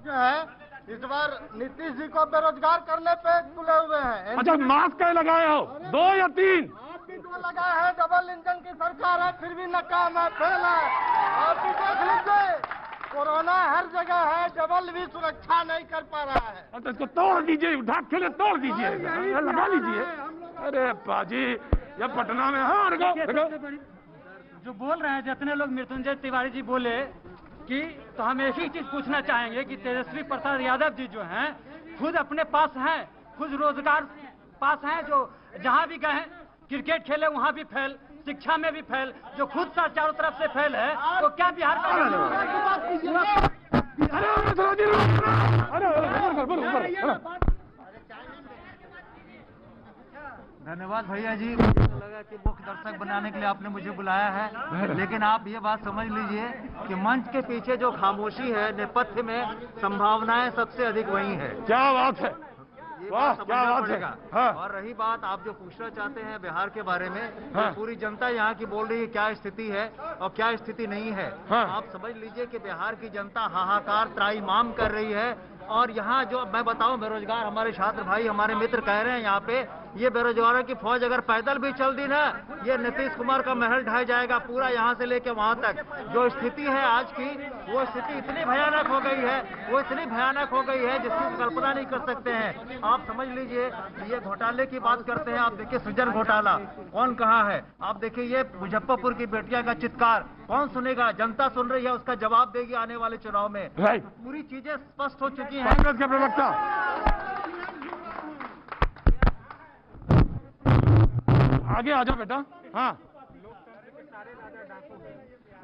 जो है इस बार नीतीश जी को बेरोजगार करने पे तुले हुए हैं। अच्छा, मास्क क्या लगाए हो? 2 या 3? आप भी 2 लगाए हैं, डबल इंजन की सरकार है, फिर भी नाकाम है, फेल है। आप भी देख लीजिए, कोरोना हर जगह है, डबल भी सुरक्षा नहीं कर पा रहा है। अच्छा, इसको तोड़ दीजिए, उठा के तोड़ दीजिए, लगा लीजिए। अरे पाजी, ये पटना में है। जो बोल रहे हैं, जितने लोग मृत्युंजय तिवारी जी बोले कि, तो हम एक ही चीज पूछना चाहेंगे कि तेजस्वी प्रसाद यादव जी जो हैं खुद अपने पास हैं, खुद रोजगार पास हैं, जो जहां भी गए क्रिकेट खेले वहां भी फेल, शिक्षा में भी फेल, जो खुद सा चारों तरफ से फेल है, तो क्या बिहार का? धन्यवाद भैया जी। मुझे तो लगा कि मुख्य दर्शक बनाने के लिए आपने मुझे बुलाया है, लेकिन आप ये बात समझ लीजिए कि मंच के पीछे जो खामोशी है, नेपथ्य में संभावनाएं सबसे अधिक वही है। क्या बात है, ये वाह, बात क्या समझना बात है। पड़ेगा। और रही बात आप जो पूछना चाहते हैं बिहार के बारे में, तो पूरी जनता यहाँ की बोल रही है क्या स्थिति है और क्या स्थिति नहीं है। आप समझ लीजिए कि बिहार की जनता हाहाकार त्राहिमाम कर रही है। और यहाँ जो मैं बताऊं, बेरोजगार हमारे छात्र भाई, हमारे मित्र कह रहे हैं यहाँ पे, ये बेरोजगारों की फौज अगर पैदल भी चल दी ना, ये नीतीश कुमार का महल ढह जाएगा पूरा, यहाँ से लेके वहाँ तक। जो स्थिति है आज की, वो स्थिति इतनी भयानक हो गई है, वो इतनी भयानक हो गई है जिसकी कल्पना नहीं कर सकते हैं। आप समझ लीजिए, ये घोटाले की बात करते हैं, आप देखिए सृजन घोटाला कौन कहाँ है, आप देखिए ये मुजफ्फरपुर की बेटिया का चित्कार कौन सुनेगा? जनता सुन रही है, उसका जवाब देगी आने वाले चुनाव में। पूरी चीजें स्पष्ट हो चुकी हैं। कांग्रेस के प्रवक्ता आगे आ जाओ बेटा। हाँ,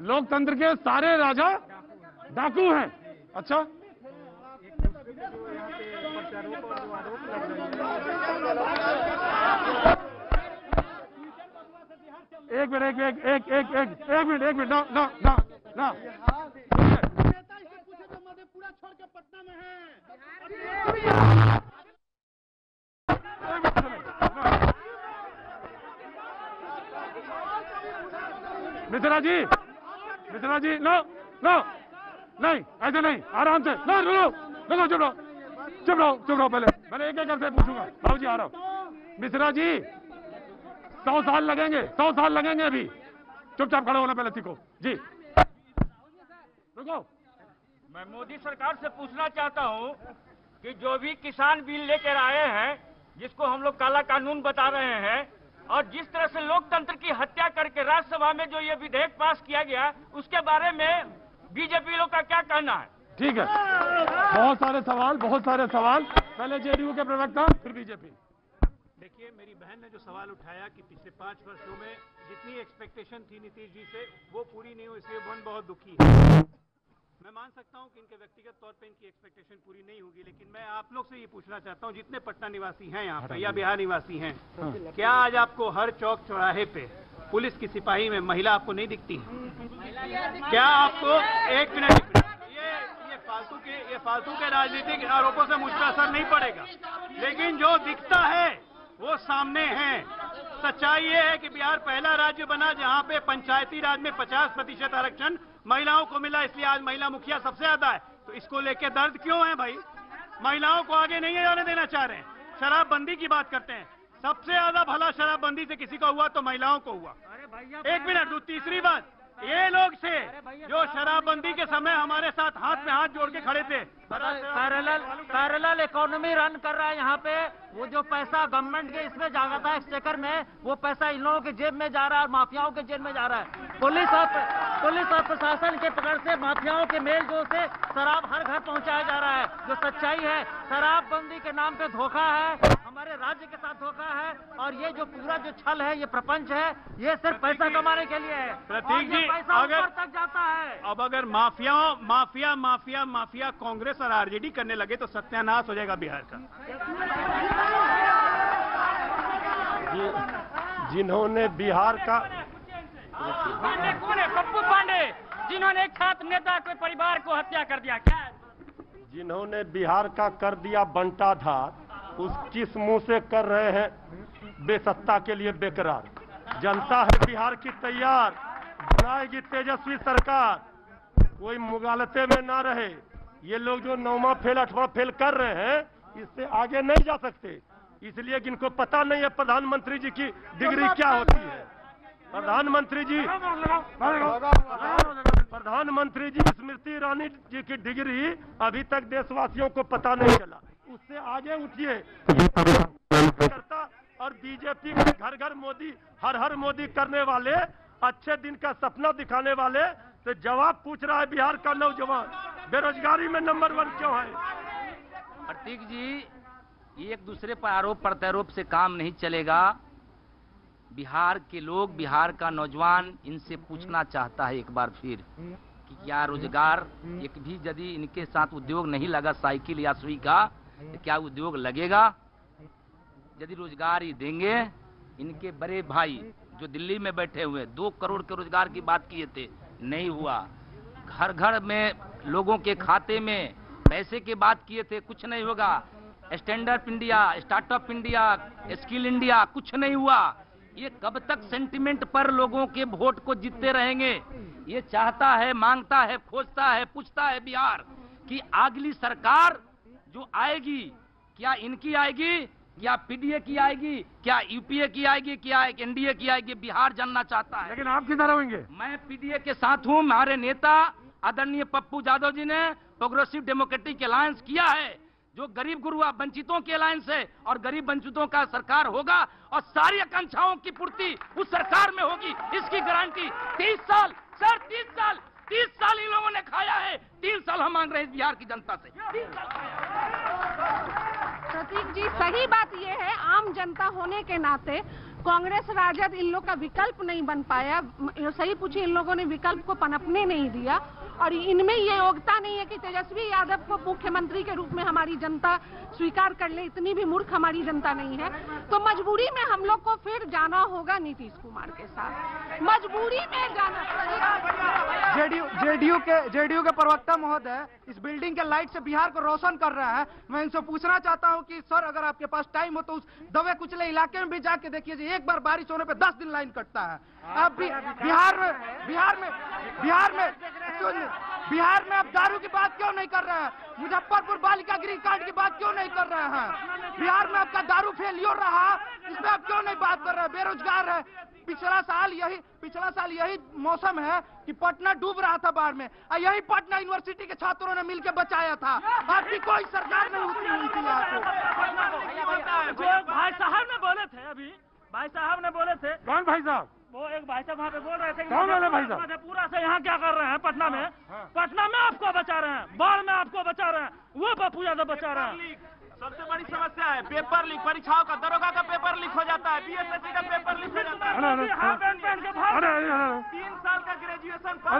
लोकतंत्र के सारे राजा डाकू हैं। अच्छा, एक मिनट ना मधेपुरा छोड़ के पटना में है। मिश्रा जी, नो नो, नहीं ऐसे नहीं, आराम से, नो रुको, चुप रहो पहले, मैंने एक करके पूछूंगा। बाबू जी आ रहा हूँ। मिश्रा जी 100 साल लगेंगे अभी, चुपचाप खड़े होना पहले सीखो जी। रुको, मैं मोदी सरकार से पूछना चाहता हूं कि जो भी किसान बिल लेकर आए हैं, जिसको हम लोग काला कानून बता रहे हैं, और जिस तरह से लोकतंत्र की हत्या करके राज्यसभा में जो ये विधेयक पास किया गया, उसके बारे में बीजेपी लोग का क्या कहना है? ठीक है, बहुत सारे सवाल, पहले जेडीयू के प्रवक्ता फिर बीजेपी। देखिए, मेरी बहन ने जो सवाल उठाया कि पिछले 5 वर्षों में जितनी एक्सपेक्टेशन थी नीतीश जी से वो पूरी नहीं हुई, इसलिए मन बहुत दुखी है। मैं मान सकता हूं कि इनके व्यक्तिगत तौर पे इनकी एक्सपेक्टेशन पूरी नहीं होगी, लेकिन मैं आप लोग से ये पूछना चाहता हूं, जितने पटना निवासी हैं यहाँ पे या बिहार निवासी हैं, क्या आज आपको हर चौक चौराहे पे पुलिस की सिपाही में महिला आपको नहीं दिखती है? क्या आपको एक मिनट, ये फालतू के राजनीतिक आरोपों से मुझ पर असर नहीं पड़ेगा, लेकिन जो दिखता है वो सामने है। सच्चाई ये है कि बिहार पहला राज्य बना जहां पे पंचायती राज में 50% आरक्षण महिलाओं को मिला, इसलिए आज महिला मुखिया सबसे ज्यादा है। तो इसको लेके दर्द क्यों है भाई? महिलाओं को आगे नहीं जाने देना चाह रहे हैं। शराबबंदी की बात करते हैं, सबसे ज्यादा भला शराबबंदी से किसी का हुआ तो महिलाओं को हुआ। एक मिनट, तीसरी बात, ये लोग से जो शराबबंदी के समय हमारे साथ हाथ में हाथ जोड़ के खड़े थे, पैरेलल इकोनॉमी रन कर रहा है यहाँ पे। वो जो पैसा गवर्नमेंट के इसमें जा रहा था एक्सचेकर में, वो पैसा इन लोगों के जेब में जा रहा है और माफियाओं के जेब में जा रहा है। पुलिस और प्रशासन के पकड़ से माफियाओं के मेल जो से शराब हर घर पहुंचाया जा रहा है। जो सच्चाई है, शराबबंदी के नाम पे धोखा है, हमारे राज्य के साथ धोखा है, और ये जो पूरा जो छल है, ये प्रपंच है, ये सिर्फ पैसा कमाने के लिए है। प्रतीक जी, अगर तक जाता है, अब अगर माफिया कांग्रेस और आरजेडी करने लगे तो सत्यानाश हो जाएगा बिहार का। जिन्होंने बिहार का कौन है? पप्पू पांडे, जिन्होंने एक छात्र नेता के परिवार को हत्या कर दिया। क्या जिन्होंने बिहार का कर दिया बंटाधार, उस किस मुंह से कर रहे हैं बेसत्ता के लिए बेकरार? जनता है बिहार की तैयार, बनाएगी तेजस्वी सरकार, कोई मुगालते में ना रहे। ये लोग जो 9वां फेल 8वां फेल कर रहे हैं, इससे आगे नहीं जा सकते, इसलिए कि इनको पता नहीं है प्रधानमंत्री जी की डिग्री क्या होती है। प्रधानमंत्री जी स्मृति ईरानी जी की डिग्री अभी तक देशवासियों को पता नहीं चला। उससे आगे उठिए करता, और बीजेपी में घर घर मोदी, हर हर मोदी करने वाले, अच्छे दिन का सपना दिखाने वाले से जवाब पूछ रहा है बिहार का नौजवान, बेरोजगारी में नंबर 1 क्यों है? प्रतीक जी, एक दूसरे पर आरोप प्रत्यारोप से काम नहीं चलेगा। बिहार के लोग, बिहार का नौजवान इनसे पूछना चाहता है एक बार फिर कि क्या रोजगार, एक भी यदि इनके साथ उद्योग नहीं लगा साइकिल या सुई का, तो क्या उद्योग लगेगा? यदि रोजगार ही देंगे, इनके बड़े भाई जो दिल्ली में बैठे हुए 2 करोड़ के रोजगार की बात किए थे, नहीं हुआ। घर घर में लोगों के खाते में पैसे की बात किए थे, कुछ नहीं होगा। Stand up India, startup India, skill India, कुछ नहीं हुआ। ये कब तक सेंटिमेंट पर लोगों के वोट को जीतते रहेंगे? ये चाहता है, मांगता है, खोजता है, पूछता है बिहार कि अगली सरकार जो आएगी, क्या इनकी आएगी, क्या पीडीए की आएगी, क्या यूपीए की आएगी, क्या एनडीए की आएगी? बिहार जानना चाहता है। लेकिन आप किधर होंगे? मैं पीडीए के साथ हूं। हमारे नेता आदरणीय पप्पू यादव जी ने प्रोग्रेसिव डेमोक्रेटिक अलायंस किया है, जो गरीब गुरुआ वंचितों के अलायंस है, और गरीब वंचितों का सरकार होगा और सारी आकांक्षाओं की पूर्ति उस सरकार में होगी, इसकी गारंटी। 30 साल सर, 30 साल इन लोगों ने खाया है, 3 साल हम मांग रहे हैं बिहार की जनता से। प्रतीक जी, सही बात ये है, आम जनता होने के नाते कांग्रेस राजद इन लोग का विकल्प नहीं बन पाया। सही पूछिए, इन लोगों ने विकल्प को पनपने नहीं दिया, और इनमें ये योग्यता नहीं है कि तेजस्वी यादव को मुख्यमंत्री के रूप में हमारी जनता स्वीकार कर ले। इतनी भी मूर्ख हमारी जनता नहीं है। तो मजबूरी में हम लोग को फिर जाना होगा नीतीश कुमार के साथ, मजबूरी में जाना। जेडीयू के प्रवक्ता महोदय इस बिल्डिंग के लाइट से बिहार को रोशन कर रहा है। मैं इनसे पूछना चाहता हूं कि सर अगर आपके पास टाइम हो तो उस दबे कुचले इलाके में भी जाके देखिए, एक बार बारिश होने पे 10 दिन लाइन कटता है। अब बिहार में आप दारू की बात क्यों नहीं कर रहे हैं? मुजफ्फरपुर बालिका गृह कांड की बात क्यों नहीं कर रहे हैं? बिहार में आपका दारू फेलियर रहा, इसमें आप क्यों नहीं बात कर रहे हैं? बेरोजगार है। पिछला साल यही मौसम है कि पटना डूब रहा था बाढ़ में, और यही पटना यूनिवर्सिटी के छात्रों ने मिलकर बचाया था। आपकी कोई सरकार नहीं उतरी हुई थी यहाँ पे। भाई साहब ने बोले थे अभी, भाई साहब ने बोले थे। कौन भाई साहब? वो एक भाई साहब वहाँ पे बोल रहे थे कौन वाले भाई साहब? पूरा से यहाँ क्या कर रहे हैं पटना में? पटना में आपको बचा रहे हैं, बाढ़ में आपको बचा रहे हैं, वो पप्पू यादव बचा रहे हैं। सबसे बड़ी समस्या है पेपर लीक, परीक्षाओं का, दरोगा का पेपर लीक हो जाता है, बीएसएससी का पेपर लीक हो जाता है। 3 साल का ग्रेजुएशन होता है।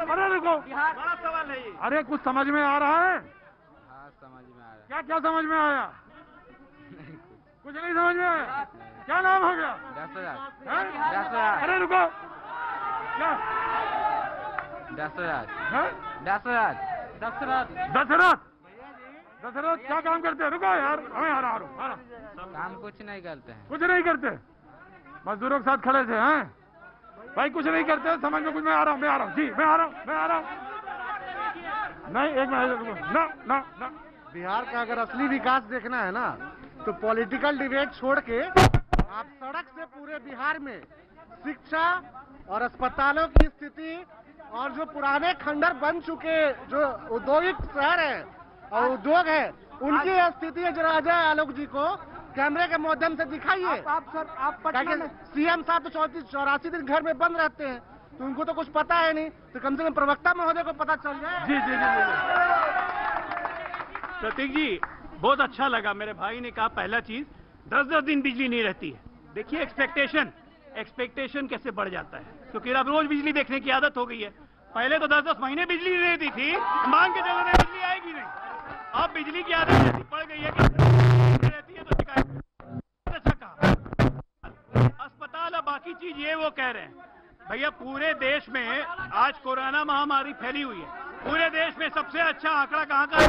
अरे रुको, बड़ा सवाल है ये। अरे कुछ समझ में आ रहा है? हाँ समझ में आ रहा है। क्या क्या समझ में आया? कुछ नहीं समझ में आया। क्या नाम हो गया? 10,000। अरे रुको, क्या? 10,000। 10,000। दशरथ क्या काम करते हैं? रुको यार, हमें आ रहा काम कुछ नहीं करते हैं। कुछ नहीं करते, मजदूरों के साथ खड़े थे हैं भाई, कुछ नहीं करते। समझ में कुछ, मैं आ रहा हूँ जी, मैं आ रहा हूँ। नहीं एक मिनट, ना। बिहार का अगर असली विकास देखना है ना, तो पॉलिटिकल डिबेट छोड़ के आप सड़क से पूरे बिहार में शिक्षा और अस्पतालों की स्थिति और जो पुराने खंडर बन चुके जो औद्योगिक शहर है और उद्योग है, उनकी स्थिति जरा अजय आलोक जी को कैमरे के माध्यम से दिखाइए। सीएम साहब तो 84 दिन घर में बंद रहते हैं, तो उनको तो कुछ पता है नहीं, तो कम से कम प्रवक्ता महोदय को पता चल जाए। जी। प्रतीक जी बहुत अच्छा लगा, मेरे भाई ने कहा पहला चीज 10-10 दिन बिजली नहीं रहती है। देखिए एक्सपेक्टेशन कैसे बढ़ जाता है, क्योंकि अब रोज बिजली देखने की आदत हो गई है। पहले तो 10-10 महीने बिजली नहीं रहती थी, मांग के चलो नहीं बिजली आएगी नहीं। अब बिजली की आदत ऐसी पड़ गई है कि रहती है तो शिकायत। अच्छा कहा अस्पताल और बाकी चीज ये वो कह रहे हैं भैया, पूरे देश में आज कोरोना महामारी फैली हुई है, पूरे देश में सबसे अच्छा आंकड़ा कहाँ का है?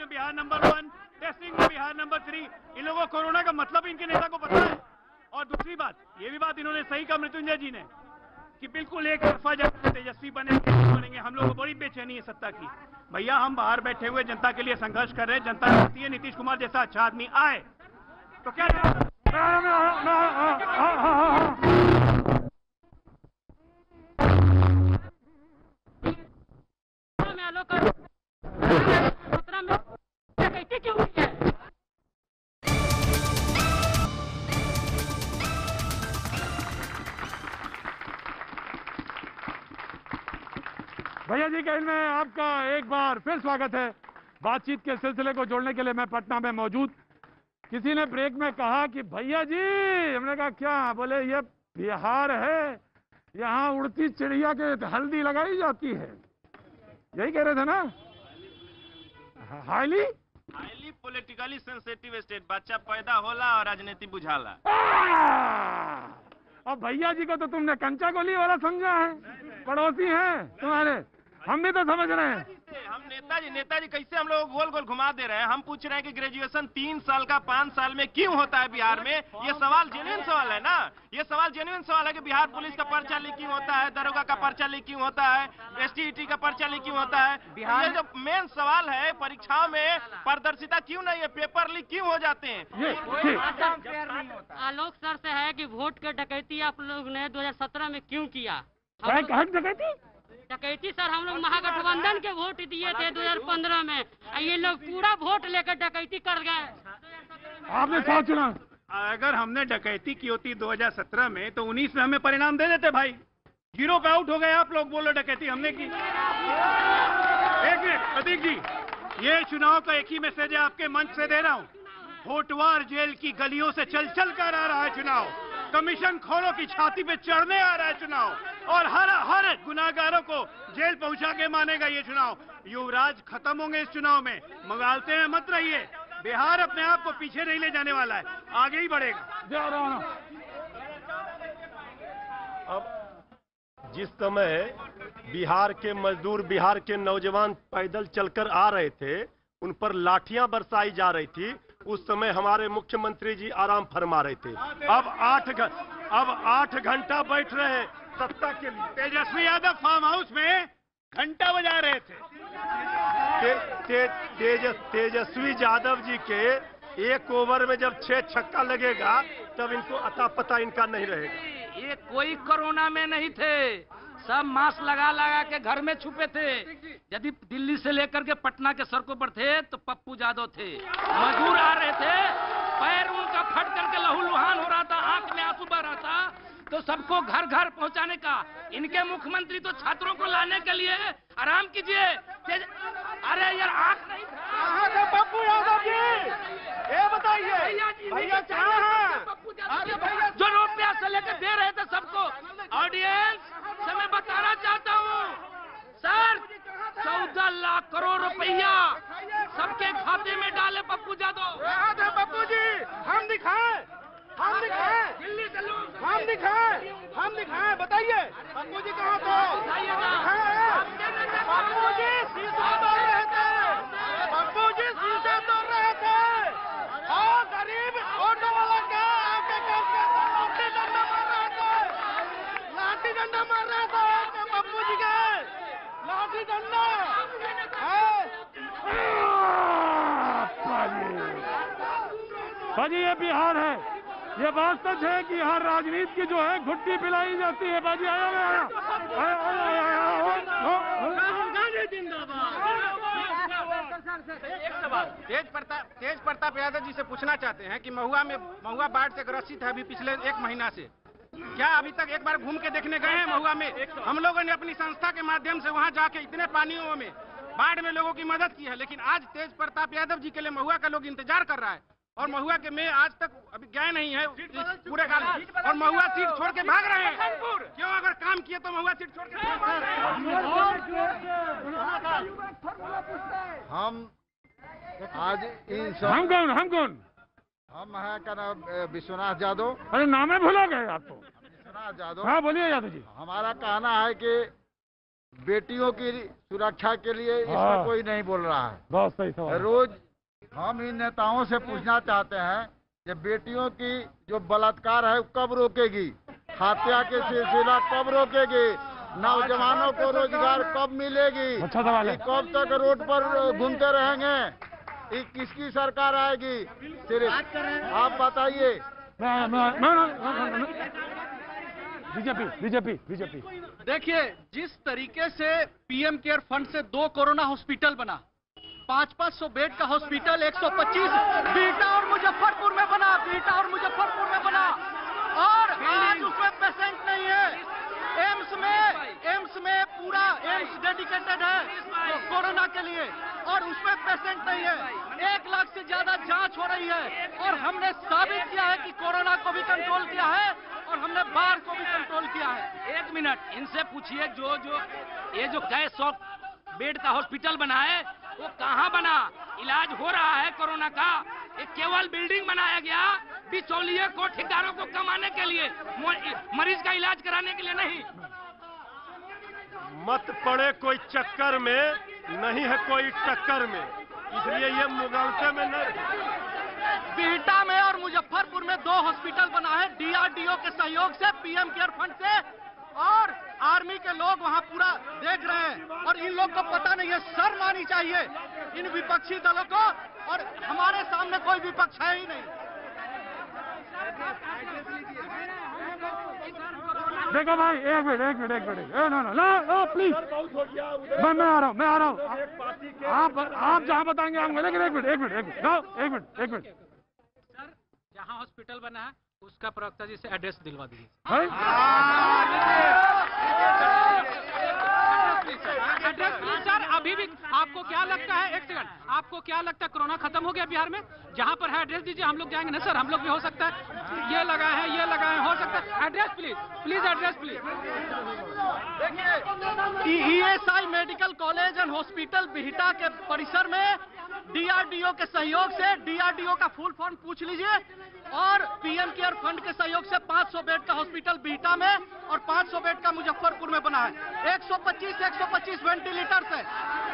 बिहार नंबर 1, टेस्टिंग में बिहार नंबर 3। इन लोगों को कोरोना का मतलब इनके नेता को पता है। और दूसरी बात, ये भी बात इन्होंने सही कहा मृत्युंजय जी ने कि बिल्कुल एक तरफा जब तेजस्वी बनेंगे, हम लोगों को बड़ी बेचैनी है सत्ता की। भैया हम बाहर बैठे हुए जनता के लिए संघर्ष कर रहे हैं, जनता चाहती है नीतीश कुमार जैसा अच्छा आदमी आए, तो क्या भैया जी का इनमें आपका एक बार फिर स्वागत है। बातचीत के सिलसिले को जोड़ने के लिए मैं पटना में मौजूद। किसी ने ब्रेक में कहा कि भैया जी, हमने कहा क्या? बोले ये बिहार है, यहाँ उड़ती चिड़िया के हल्दी लगाई जाती है। यही कह रहे थे ना? हाईली पॉलिटिकली सेंसिटिव स्टेट, बच्चा पैदा होला और राजनीति बुझाला। अब भैया जी को तो तुमने कंचा गोली वाला समझा है, पड़ोसी हैं तुम्हारे। हम भी तो समझ रहे हैं। हम नेताजी कैसे हम लोग गोल गोल घुमा दे रहे हैं। हम पूछ रहे हैं कि ग्रेजुएशन 3 साल का 5 साल में क्यों होता है बिहार में? ये सवाल जेन्युइन सवाल है ना, ये सवाल जेन्युइन सवाल है कि बिहार पुलिस का पर्चा लीक क्यों होता है, दरोगा का पर्चा लीक क्यों होता है, STET का पर्चा लीक क्यों होता है। ये जो मेन सवाल है, परीक्षाओं में पारदर्शिता क्यों नहीं है, पेपर लीक क्यों हो जाते हैं। आलोक सर से है कि वोट के डकैती आप लोग ने 2017 में क्यों किया? डकैती सर, हम लोग महागठबंधन के वोट दिए थे 2015 में, ये लोग पूरा वोट लेकर डकैती कर गए। आपने साथ चुना। अगर हमने डकैती की होती 2017 में तो 19 में हमें परिणाम दे देते भाई। 0 पे आउट हो गए आप लोग, बोलो डकैती हमने की। एक मिनट प्रतीक जी, ये चुनाव का एक ही मैसेज है, आपके मंच से दे रहा हूँ। होटवार जेल की गलियों से चल चल कर आ रहा है चुनाव, कमीशन खोरों की छाती पे चढ़ने आ रहा है चुनाव, और हर गुनाहगारों को जेल पहुंचा के मानेगा ये चुनाव। युवराज खत्म होंगे इस चुनाव में, मंगालते हैं मत रहिए। बिहार अपने आप को पीछे नहीं ले जाने वाला है, आगे ही बढ़ेगा। अब जिस समय बिहार के मजदूर, बिहार के नौजवान पैदल चलकर आ रहे थे, उन पर लाठियां बरसाई जा रही थी, उस समय हमारे मुख्यमंत्री जी आराम फरमा रहे थे। अब 8 घंटा बैठ रहे हैं सत्ता के लिए। तेजस्वी यादव फार्म हाउस में घंटा बजा रहे थे। तेजस्वी यादव जी के एक ओवर में जब 6 छक्का लगेगा तब इनको अता पता इनका नहीं रहेगा। ये कोई कोरोना में नहीं थे, सब मास्क लगा लगा के घर में छुपे थे। यदि दिल्ली से लेकर के पटना के सड़कों पर थे तो पप्पू यादव थे। मजदूर आ रहे थे, पैर उनका फट करके लहूलुहान हो रहा था, आंख में आंसू बह रहा था, तो सबको घर घर पहुंचाने का। इनके मुख्यमंत्री तो छात्रों को लाने के लिए आराम कीजिए। अरे यार आंख नहीं था पप्पू यादव जी, ये बताइए भैया कहाँ हैं? जो रुपया से लेकर दे रहे थे सबको। ऑडियंस से मैं बताना चाहता हूँ सर, 14 लाख करोड़ रुपया सबके खाते में डाले पप्पू यादव। पप्पू जी हम दिखाएं, हम दिखाएं, बताइए पप्पू जी कहाँ थे? पप्पू जी शीशे तोड़ रहे थे, पप्पू जी शीशे तोड़ रहे थे, और गरीब ऑटो वाला क्या आपके लाठी डंडा मार रहे थे, लाठी डंडा मार रहे थे पप्पू जी के, लाठी डंडा। बाजी ये बिहार है, ये बात सच है कि यहाँ राजनीति की जो है घुट्टी पिलाई जाती है। बाजी आया एक सवाल तेज प्रताप यादव जी से पूछना चाहते हैं कि महुआ बाढ़ से ग्रसित है अभी पिछले 1 महीना से, क्या अभी तक एक बार घूम के देखने गए हैं महुआ में? हम लोगों ने अपनी संस्था के माध्यम से वहां जाके इतने पानियों में बाढ़ में लोगों की मदद की है, लेकिन आज तेज प्रताप यादव जी के लिए महुआ का लोग इंतजार कर रहा है, और महुआ के में आज तक अभी गए नहीं है पूरे काल, और महुआ सीट छोड़ के भाग रहे हैं। क्यों? अगर काम किए तो महुआ सीट छोड़ के हम आज इन सब हम कौन हम हैं का नाम विश्वनाथ यादव। अरे नाम है भुला गए आप तो। विश्वनाथ यादव। हाँ बोलिए यादव जी। हमारा कहना है कि बेटियों की सुरक्षा के लिए इसमें कोई नहीं बोल रहा है। बहुत सही सवाल। रोज हम इन नेताओं से पूछना चाहते हैं कि बेटियों की जो बलात्कार है कब रोकेगी, हत्या के सिलसिला कब रोकेगी, नौजवानों को रोजगार कब मिलेगी, अच्छा सवाल है। कब तक रोड पर घूमते रहेंगे, ये किसकी सरकार आएगी? सिर्फ आप बताइए। बीजेपी। देखिए जिस तरीके से पीएम केयर फंड से 2 कोरोना हॉस्पिटल बना, 500 बेड का हॉस्पिटल 125 बीटा और मुजफ्फरपुर में बना, और आज उसमें पेशेंट नहीं है। एम्स में पूरा एम्स डेडिकेटेड है कोरोना के लिए, और उसमें पेशेंट नहीं है। 1 लाख से ज्यादा जांच हो रही है, और हमने साबित किया है कि कोरोना को भी कंट्रोल किया है, और हमने बाढ़ को भी कंट्रोल किया है। 1 मिनट, इनसे पूछिए ये जो 100 बेड का हॉस्पिटल बना है वो कहाँ बना? इलाज हो रहा है कोरोना का? एक केवल बिल्डिंग बनाया गया बिचौलिए को, ठेकेदारों को कमाने के लिए, मरीज का इलाज कराने के लिए नहीं। मत पड़े कोई चक्कर में, नहीं है कोई टक्कर में, इसलिए ये मुगालते में नहीं। बिहटा में और मुजफ्फरपुर में 2 हॉस्पिटल बना है डीआरडीओ के सहयोग से, पीएम केयर फंड से, और आर्मी के लोग वहां पूरा देख रहे हैं, और इन लोग को पता नहीं है। शर्म आनी चाहिए इन विपक्षी दलों को, और हमारे सामने कोई विपक्ष है ही नहीं। देखो भाई एक मिनट नो प्लीज, मैं आ रहा हूँ। आप जहाँ बताएंगे आऊंगा, लेकिन एक मिनट। सर जहाँ हॉस्पिटल बना है उसका प्रवक्ता जी से एड्रेस दिलवा दीजिए। Address please sir. अभी भी आपको क्या लगता है, 1 सेकंड, आपको क्या लगता है कोरोना खत्म हो गया बिहार में? जहाँ पर है एड्रेस दीजिए, हम लोग जाएंगे ना सर, हम लोग भी हो सकता है ये लगाए हैं हो सकता है। Address please address please. ESI medical college and hospital Bihta के परिसर में डीआरडीओ के सहयोग से, डीआरडीओ का फुल फॉर्म पूछ लीजिए, और पीएम केयर फंड के सहयोग से 500 बेड का हॉस्पिटल बिहटा में और 500 बेड का मुजफ्फरपुर में बना है। 125 वेंटिलेटर से,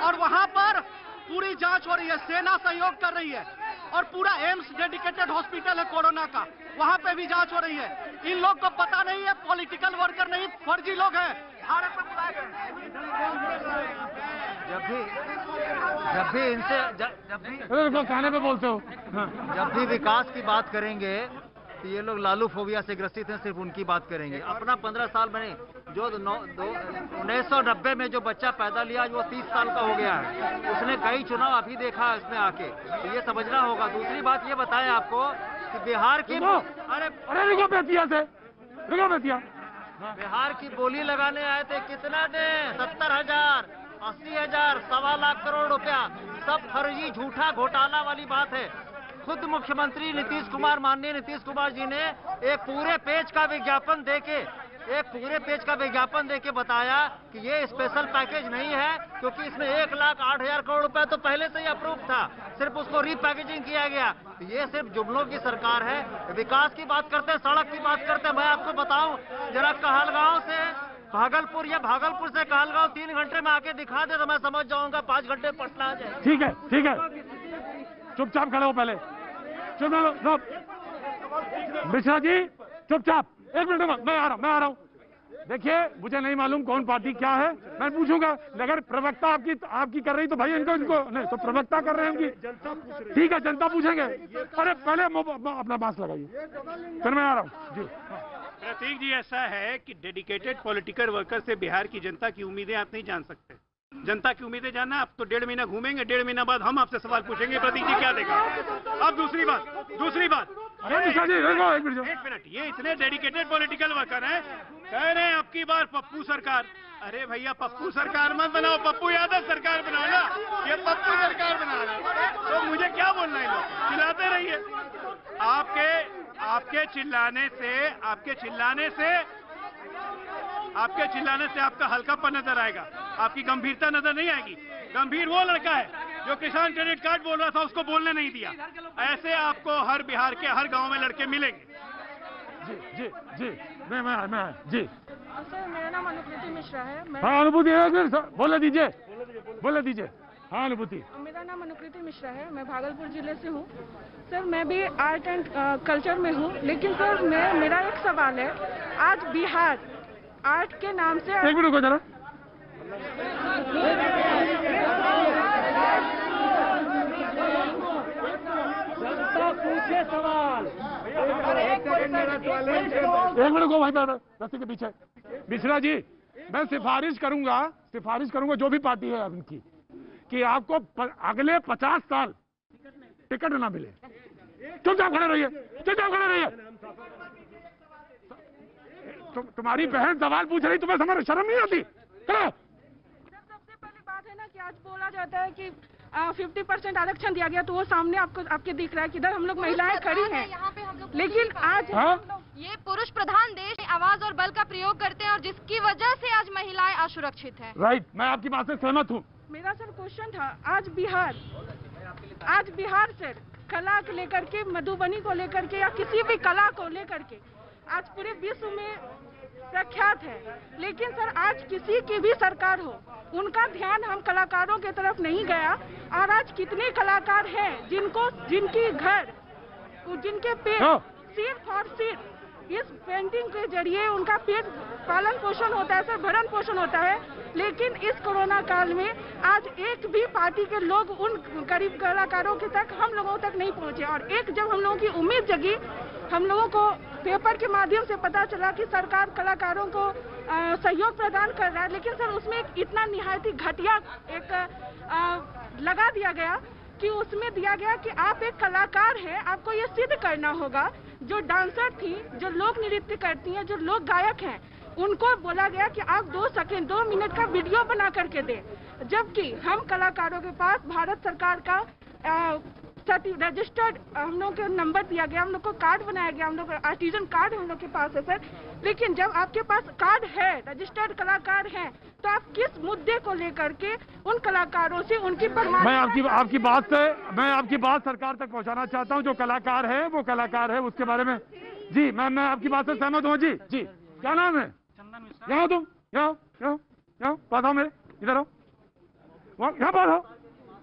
और वहां पर पूरी जांच हो रही है, सेना सहयोग कर रही है, और पूरा एम्स डेडिकेटेड हॉस्पिटल है कोरोना का, वहां पे भी जांच हो रही है। इन लोग को पता नहीं है, पॉलिटिकल वर्कर नहीं, फर्जी लोग हैं। भारत में बुलाए गए। जब भी खाने पे बोलते हो, जब भी विकास की बात करेंगे तो ये लोग लालू फोबिया से ग्रसित हैं, सिर्फ उनकी बात करेंगे। अपना 15 साल में जो 1990 में जो बच्चा पैदा लिया, आज वो 30 साल का हो गया है। उसने कई चुनाव अभी देखा है इसमें आके, तो ये समझना होगा। दूसरी बात ये बताएं आपको कि बिहार की बिहार की बोली लगाने आए थे, कितना दें? 70,000, 80,000, 1.25 लाख करोड़ रुपया, सब फर्जी झूठा घोटाला वाली बात है। खुद मुख्यमंत्री नीतीश कुमार, माननीय नीतीश कुमार जी ने एक पूरे पेज का विज्ञापन देके बताया कि ये स्पेशल पैकेज नहीं है, क्योंकि इसमें 1,08,000 करोड़ रुपए तो पहले से ही अप्रूव था, सिर्फ उसको रीपैकेजिंग किया गया। तो ये सिर्फ जुमलों की सरकार है। विकास की बात करते हैं, सड़क की बात करते हैं। मैं आपको बताऊं, जरा कहलगांव से भागलपुर या भागलपुर से कहलगांव 3 घंटे में आके दिखा दे तो मैं समझ जाऊंगा 5 घंटे पटना आ जाए। ठीक है, चुपचाप खड़े हो पहले। मिश्रा जी चुपचाप, 1 मिनट, मैं आ रहा हूँ। देखिए, मुझे नहीं मालूम कौन पार्टी क्या है, मैं पूछूंगा। अगर प्रवक्ता आपकी कर रही तो भाई इनको नहीं तो प्रवक्ता कर रहे हैं उनकी, ठीक है, जनता पूछेंगे। अरे पहले अपना मास्क लगाइए, फिर मैं आ रहा हूँ जी। प्रतीक जी, ऐसा है कि डेडिकेटेड पॉलिटिकल वर्कर से बिहार की जनता की उम्मीदें आप नहीं जान सकते। जनता की उम्मीदें जानना, आप तो 1.5 महीना घूमेंगे, 1.5 महीना बाद हम आपसे सवाल पूछेंगे प्रतीक जी क्या देखा। अब दूसरी बात, एक मिनट, ये इतने डेडिकेटेड पॉलिटिकल वर्कर हैं, कह रहे हैं आपकी बार पप्पू सरकार। अरे भैया, पप्पू सरकार मत बनाओ, पप्पू यादव सरकार बनाओ ना, ये पप्पू सरकार बना रहे हैं, तो मुझे क्या बोलना है? लोग चिल्लाते रहिए। आपके चिल्लाने से आपका हल्कापन नजर आएगा, आपकी गंभीरता नजर नहीं आएगी। गंभीर वो लड़का है जो किसान क्रेडिट कार्ड बोल रहा था, उसको बोलने नहीं दिया। ऐसे आपको हर बिहार के हर गांव में लड़के मिलेंगे। जी, मैं जी। सर, मेरा नाम अनुभूति मिश्रा है। हाँ, अनुभूति बोले दीजिए। हाँ, अनुभूति। मेरा नाम अनुकृति मिश्रा है, मैं भागलपुर जिले से हूँ। सर, मैं भी आर्ट एंड कल्चर में हूँ, लेकिन सर मेरा एक सवाल है। आज बिहार आर्ट के नाम से, एक मिनट को जरा, पूछे सवाल। एक मिनट को भाई, रस्ते के पीछे। मिश्रा जी, मैं सिफारिश करूंगा जो भी पार्टी है उनकी, कि आपको अगले 50 साल टिकट ना मिले। चुपचाप खड़े रहिए। तुम्हारी बहन सवाल पूछ रही, तुम्हें समझ शर्म नहीं आती? सबसे पहली बात है ना कि आज बोला जाता है कि 50% आरक्षण दिया गया, तो वो सामने आपके दिख रहा है कि इधर हम लोग महिलाएं खड़ी हैं, लेकिन आज ये पुरुष प्रधान देश में आवाज और बल का प्रयोग करते हैं, और जिसकी वजह से आज महिलाएं असुरक्षित हैं। राइट, मैं आपकी बात से सहमत हूँ। मेरा सर क्वेश्चन था, आज बिहार सर कला को लेकर के, मधुबनी को लेकर के, या किसी भी कला को लेकर के आज पूरे विश्व में प्रख्यात है, लेकिन सर आज किसी की भी सरकार हो, उनका ध्यान हम कलाकारों की तरफ नहीं गया। और आज कितने कलाकार हैं जिनके घर, जिनके पेट सिर्फ और सिर्फ इस पेंटिंग के जरिए उनका पेट पालन पोषण होता है, सर भरण पोषण होता है। लेकिन इस कोरोना काल में आज एक भी पार्टी के लोग उन गरीब कलाकारों के तक, हम लोगों तक नहीं पहुंचे। और जब हम लोगों की उम्मीद जगी, हम लोगों को पेपर के माध्यम से पता चला कि सरकार कलाकारों को सहयोग प्रदान कर रहा है, लेकिन सर उसमें इतना निहायती घटिया लगा दिया गया कि उसमें दिया गया कि आप एक कलाकार हैं, आपको ये सिद्ध करना होगा। जो डांसर थी, जो लोक नृत्य करती हैं, जो लोक गायक हैं, उनको बोला गया कि आप 2 मिनट का वीडियो बना करके दें, जबकि हम कलाकारों के पास भारत सरकार का रजिस्टर्ड हम लोग को नंबर दिया गया, हम लोग को कार्ड बनाया गया, हम लोग आर्टिजन कार्ड हम लोग के पास है सर। लेकिन जब आपके पास कार्ड है, रजिस्टर्ड कलाकार हैं, तो आप किस मुद्दे को लेकर के उन कलाकारों से उनकी परमानेंट मैं आपकी बात सरकार तक पहुंचाना चाहता हूं। जो कलाकार है वो कलाकार है, उसके बारे में जी मैं आपकी बात से सहमत हूं। जी जी क्या नाम है? चंदन मिश्रा। यहाँ तुम यहाँ पास आओ, मेरे इधर आओ, वहाँ यहाँ पास आओ,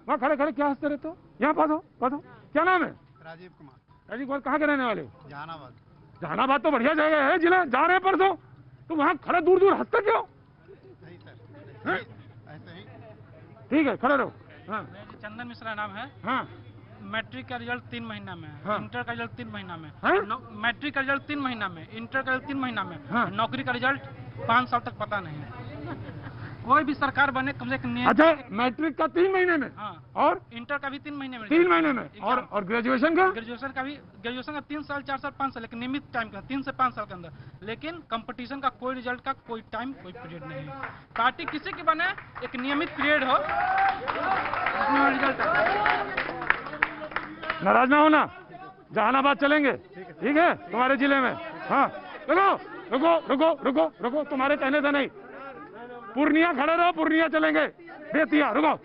वहाँ खड़े खड़े क्या हंसते रहते हो? यहाँ पास आओ। क्या नाम है? राजीव कुमार। राजीव कुमार कहाँ के रहने वाले? जहानाबाद। जहानाबाद तो बढ़िया जगह है, जिला जा रहे हैं परसों, तो वहाँ खड़े दूर दूर हंसते क्यों? ऐसे ही। ठीक है, खड़े रहो। हाँ चंदन मिश्रा नाम है। हाँ मैट्रिक का रिजल्ट 3 महीना में, हाँ। इंटर का रिजल्ट 3 महीना में, हाँ? मैट्रिक का रिजल्ट 3 महीना में, इंटर का रिजल्ट 3 महीना में, हाँ। नौकरी का रिजल्ट 5 साल तक पता नहीं। कोई भी सरकार बने कम से कम अच्छा, मैट्रिक का 3 महीने में, हाँ। और इंटर का भी 3 महीने में, 3 महीने में, और ग्रेजुएशन का? ग्रेजुएशन का 3 साल 4 साल 5 साल, लेकिन नियमित टाइम का 3 से 5 साल के अंदर। लेकिन कंपटीशन का कोई रिजल्ट का कोई टाइम कोई पीरियड नहीं है। पार्टी किसी की बने एक नियमित पीरियड हो जिसमें रिजल्ट। नाराज ना होना, जहानाबाद चलेंगे, ठीक है तुम्हारे जिले में। हाँ रुको, तुम्हारे कहने से नहीं, पूर्णिया खड़े रहो, पूर्णिया चलेंगे, बेतिया रुको।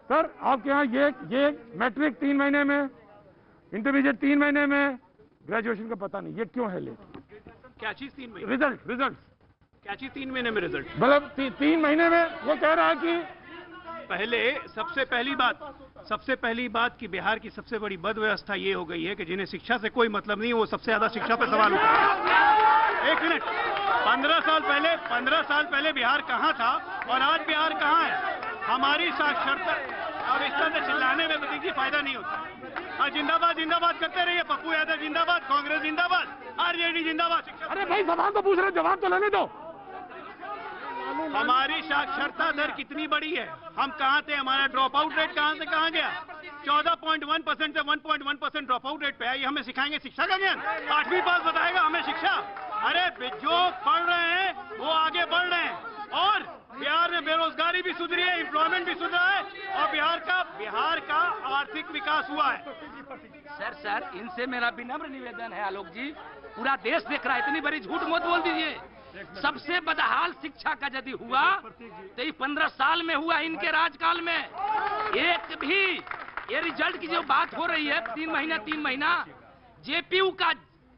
सर आपके यहाँ ये मैट्रिक 3 महीने में, इंटरमीडिएट 3 महीने में, ग्रेजुएशन का पता नहीं, ये क्यों है लेट? क्या चीज 3 महीने? रिजल्ट क्या चीज 3 महीने में रिजल्ट? मतलब 3 महीने में वो कह रहा है कि पहले सबसे पहली बात कि बिहार की सबसे बड़ी बद व्यवस्था ये हो गई है कि जिन्हें शिक्षा से कोई मतलब नहीं, वो सबसे ज्यादा शिक्षा पर सवाल उठा है। 1 मिनट, 15 साल पहले बिहार कहाँ था और आज बिहार कहाँ है? हमारी साक्षरता। अब इस तरह से चिल्लाने में प्रतीक जी फायदा नहीं होता। हाँ, जिंदाबाद करते रहिए। पप्पू यादव जिंदाबाद, कांग्रेस जिंदाबाद, आरजेडी जिंदाबाद। अरे भाई सवाल तो पूछ रहे, जवाब तो लेने दो। हमारी साक्षरता दर कितनी बड़ी है? हम कहाँ थे? हमारा ड्रॉप आउट रेट कहाँ से कहाँ गया? 14.1% से 1.1% ड्रॉप आउट रेट पे है। ये हमें सिखाएंगे शिक्षा का ज्ञान? 8वीं पास बताएगा हमें शिक्षा? अरे जो पढ़ रहे हैं वो आगे बढ़ रहे हैं, और बिहार में बेरोजगारी भी सुधरी है, एम्प्लॉयमेंट भी सुधरा है, और बिहार का आर्थिक विकास हुआ है। सर इनसे मेरा विनम्र निवेदन है, आलोक जी, पूरा देश देख रहा है, इतनी बड़ी झूठ मत बोल दीजिए। सबसे बदहाल शिक्षा का यदि हुआ तो ये 15 साल में हुआ, इनके राजकाल में एक भी ये रिजल्ट की जो बात हो रही है 3 महीना, जेपीयू का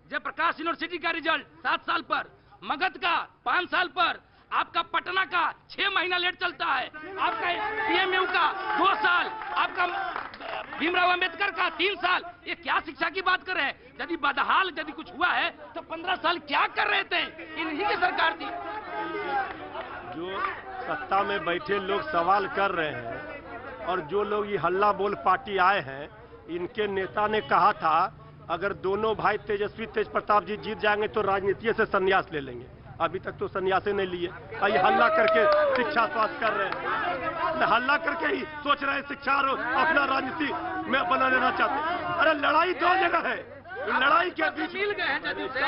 जयप्रकाश यूनिवर्सिटी का रिजल्ट 7 साल पर, मगध का 5 साल पर, आपका पटना का 6 महीना लेट चलता है, आपका पीएमयू का 2 साल, आपका भीमराव अंबेडकर का 3 साल। ये क्या शिक्षा की बात कर रहे हैं? यदि बदहाल यदि कुछ हुआ है तो 15 साल क्या कर रहे थे? इन्हीं की सरकार थी। जो सत्ता में बैठे लोग सवाल कर रहे हैं, और जो लोग ये हल्ला बोल पार्टी आए हैं, इनके नेता ने कहा था अगर दोनों भाई तेजस्वी तेज प्रताप जी जीत जाएंगे तो राजनीति से संन्यास ले लेंगे। अभी तक तो संन्यासी नहीं लिए, ये हल्ला करके शिक्षा स्वास्थ्य कर रहे हैं, हल्ला करके ही सोच रहे हैं शिक्षा और अपना राजनीति में बना लेना चाहते हैं। अरे लड़ाई 2 जगह है, लड़ाई के बीच मिल गए हैं जदयू से,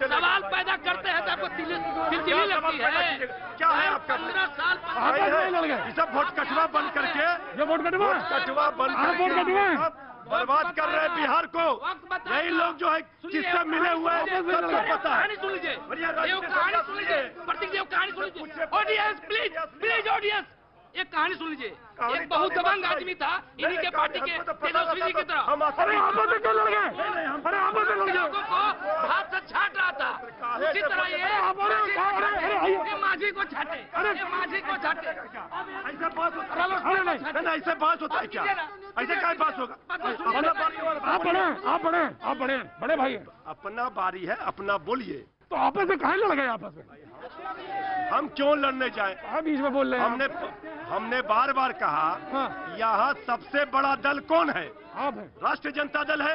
सवाल पैदा करते हैं तो आपको तिलतिली लगती है। क्या है आपका? 15 साल सब वोट कटवा बंद करके, कटवा बंद करके बर्बाद कर रहे हैं बिहार को। यही लोग जो है किससे मिले हुए हैं सबको पता है। कहानी सुन लीजिए, प्रतीक देव कहानी सुन लीजिए। ऑडियंस प्लीज ऑडियंस, एक कहानी सुन लीजिए। एक बहुत दबंग आदमी था इन्हीं के पार्टी के तेजस्वी जी की तरह, लोगों को हाथ से छाट रहा था। उसी तरह ये माझी को छाटे, माझी को छाटे। ऐसे बात होता है क्या? ऐसे क्या बात होगा? आप बड़े भाई हैं, अपना बारी है, अपना बोलिए। तो आपस में कहाँ लड़ गए? आपस में हम क्यों लड़ने जाए? बीच में बोल रहे हैं। हमने बार बार कहा यहाँ सबसे बड़ा दल कौन है? राष्ट्रीय जनता दल है।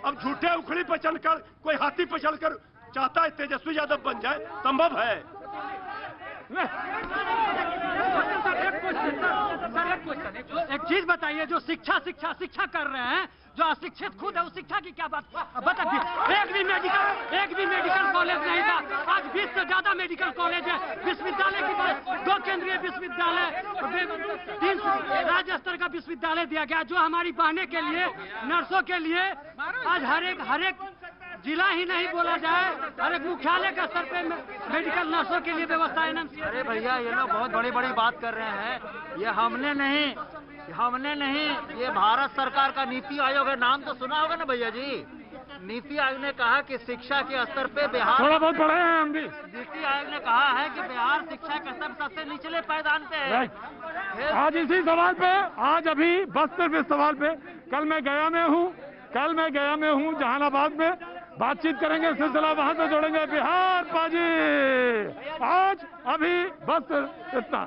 अब झूठे उखड़ी पर चढ़कर कोई हाथी पर चढ़कर चाहता है तेजस्वी यादव बन जाए, संभव है? एक चीज बताइए, जो शिक्षा कर रहे हैं, जो अशिक्षित खुद है, उस शिक्षा की क्या बात? बताइए, एक भी मेडिकल कॉलेज नहीं था, आज 20 से ज्यादा मेडिकल कॉलेज है। विश्वविद्यालय की बात, 2 केंद्रीय विश्वविद्यालय, 3 राज्य स्तर का विश्वविद्यालय दिया गया, जो हमारी बहने के लिए, नर्सों के लिए आज हर एक जिला ही नहीं बोला जाए, हर एक मुख्यालय के स्तर पे मेडिकल नर्सों के लिए व्यवस्था एनएमसी। अरे भैया ये लोग बहुत बड़ी बड़ी बात कर रहे हैं, ये हमने नहीं, ये भारत सरकार का नीति आयोग है, नाम तो सुना होगा ना भैया जी। नीति आयोग ने कहा कि शिक्षा के स्तर पे बिहार, थोड़ा बहुत पढ़े हैं हम भी। नीति आयोग ने कहा है कि बिहार शिक्षा के स्तर सबसे निचले पायदान पे है। आज इसी सवाल पे, आज अभी बस्तर पे सवाल पे, कल मैं गया में हूँ जहानाबाद में, बातचीत करेंगे, सिलसिला वहां से जोड़ेंगे। बिहार पाजी, आज अभी बस इतना।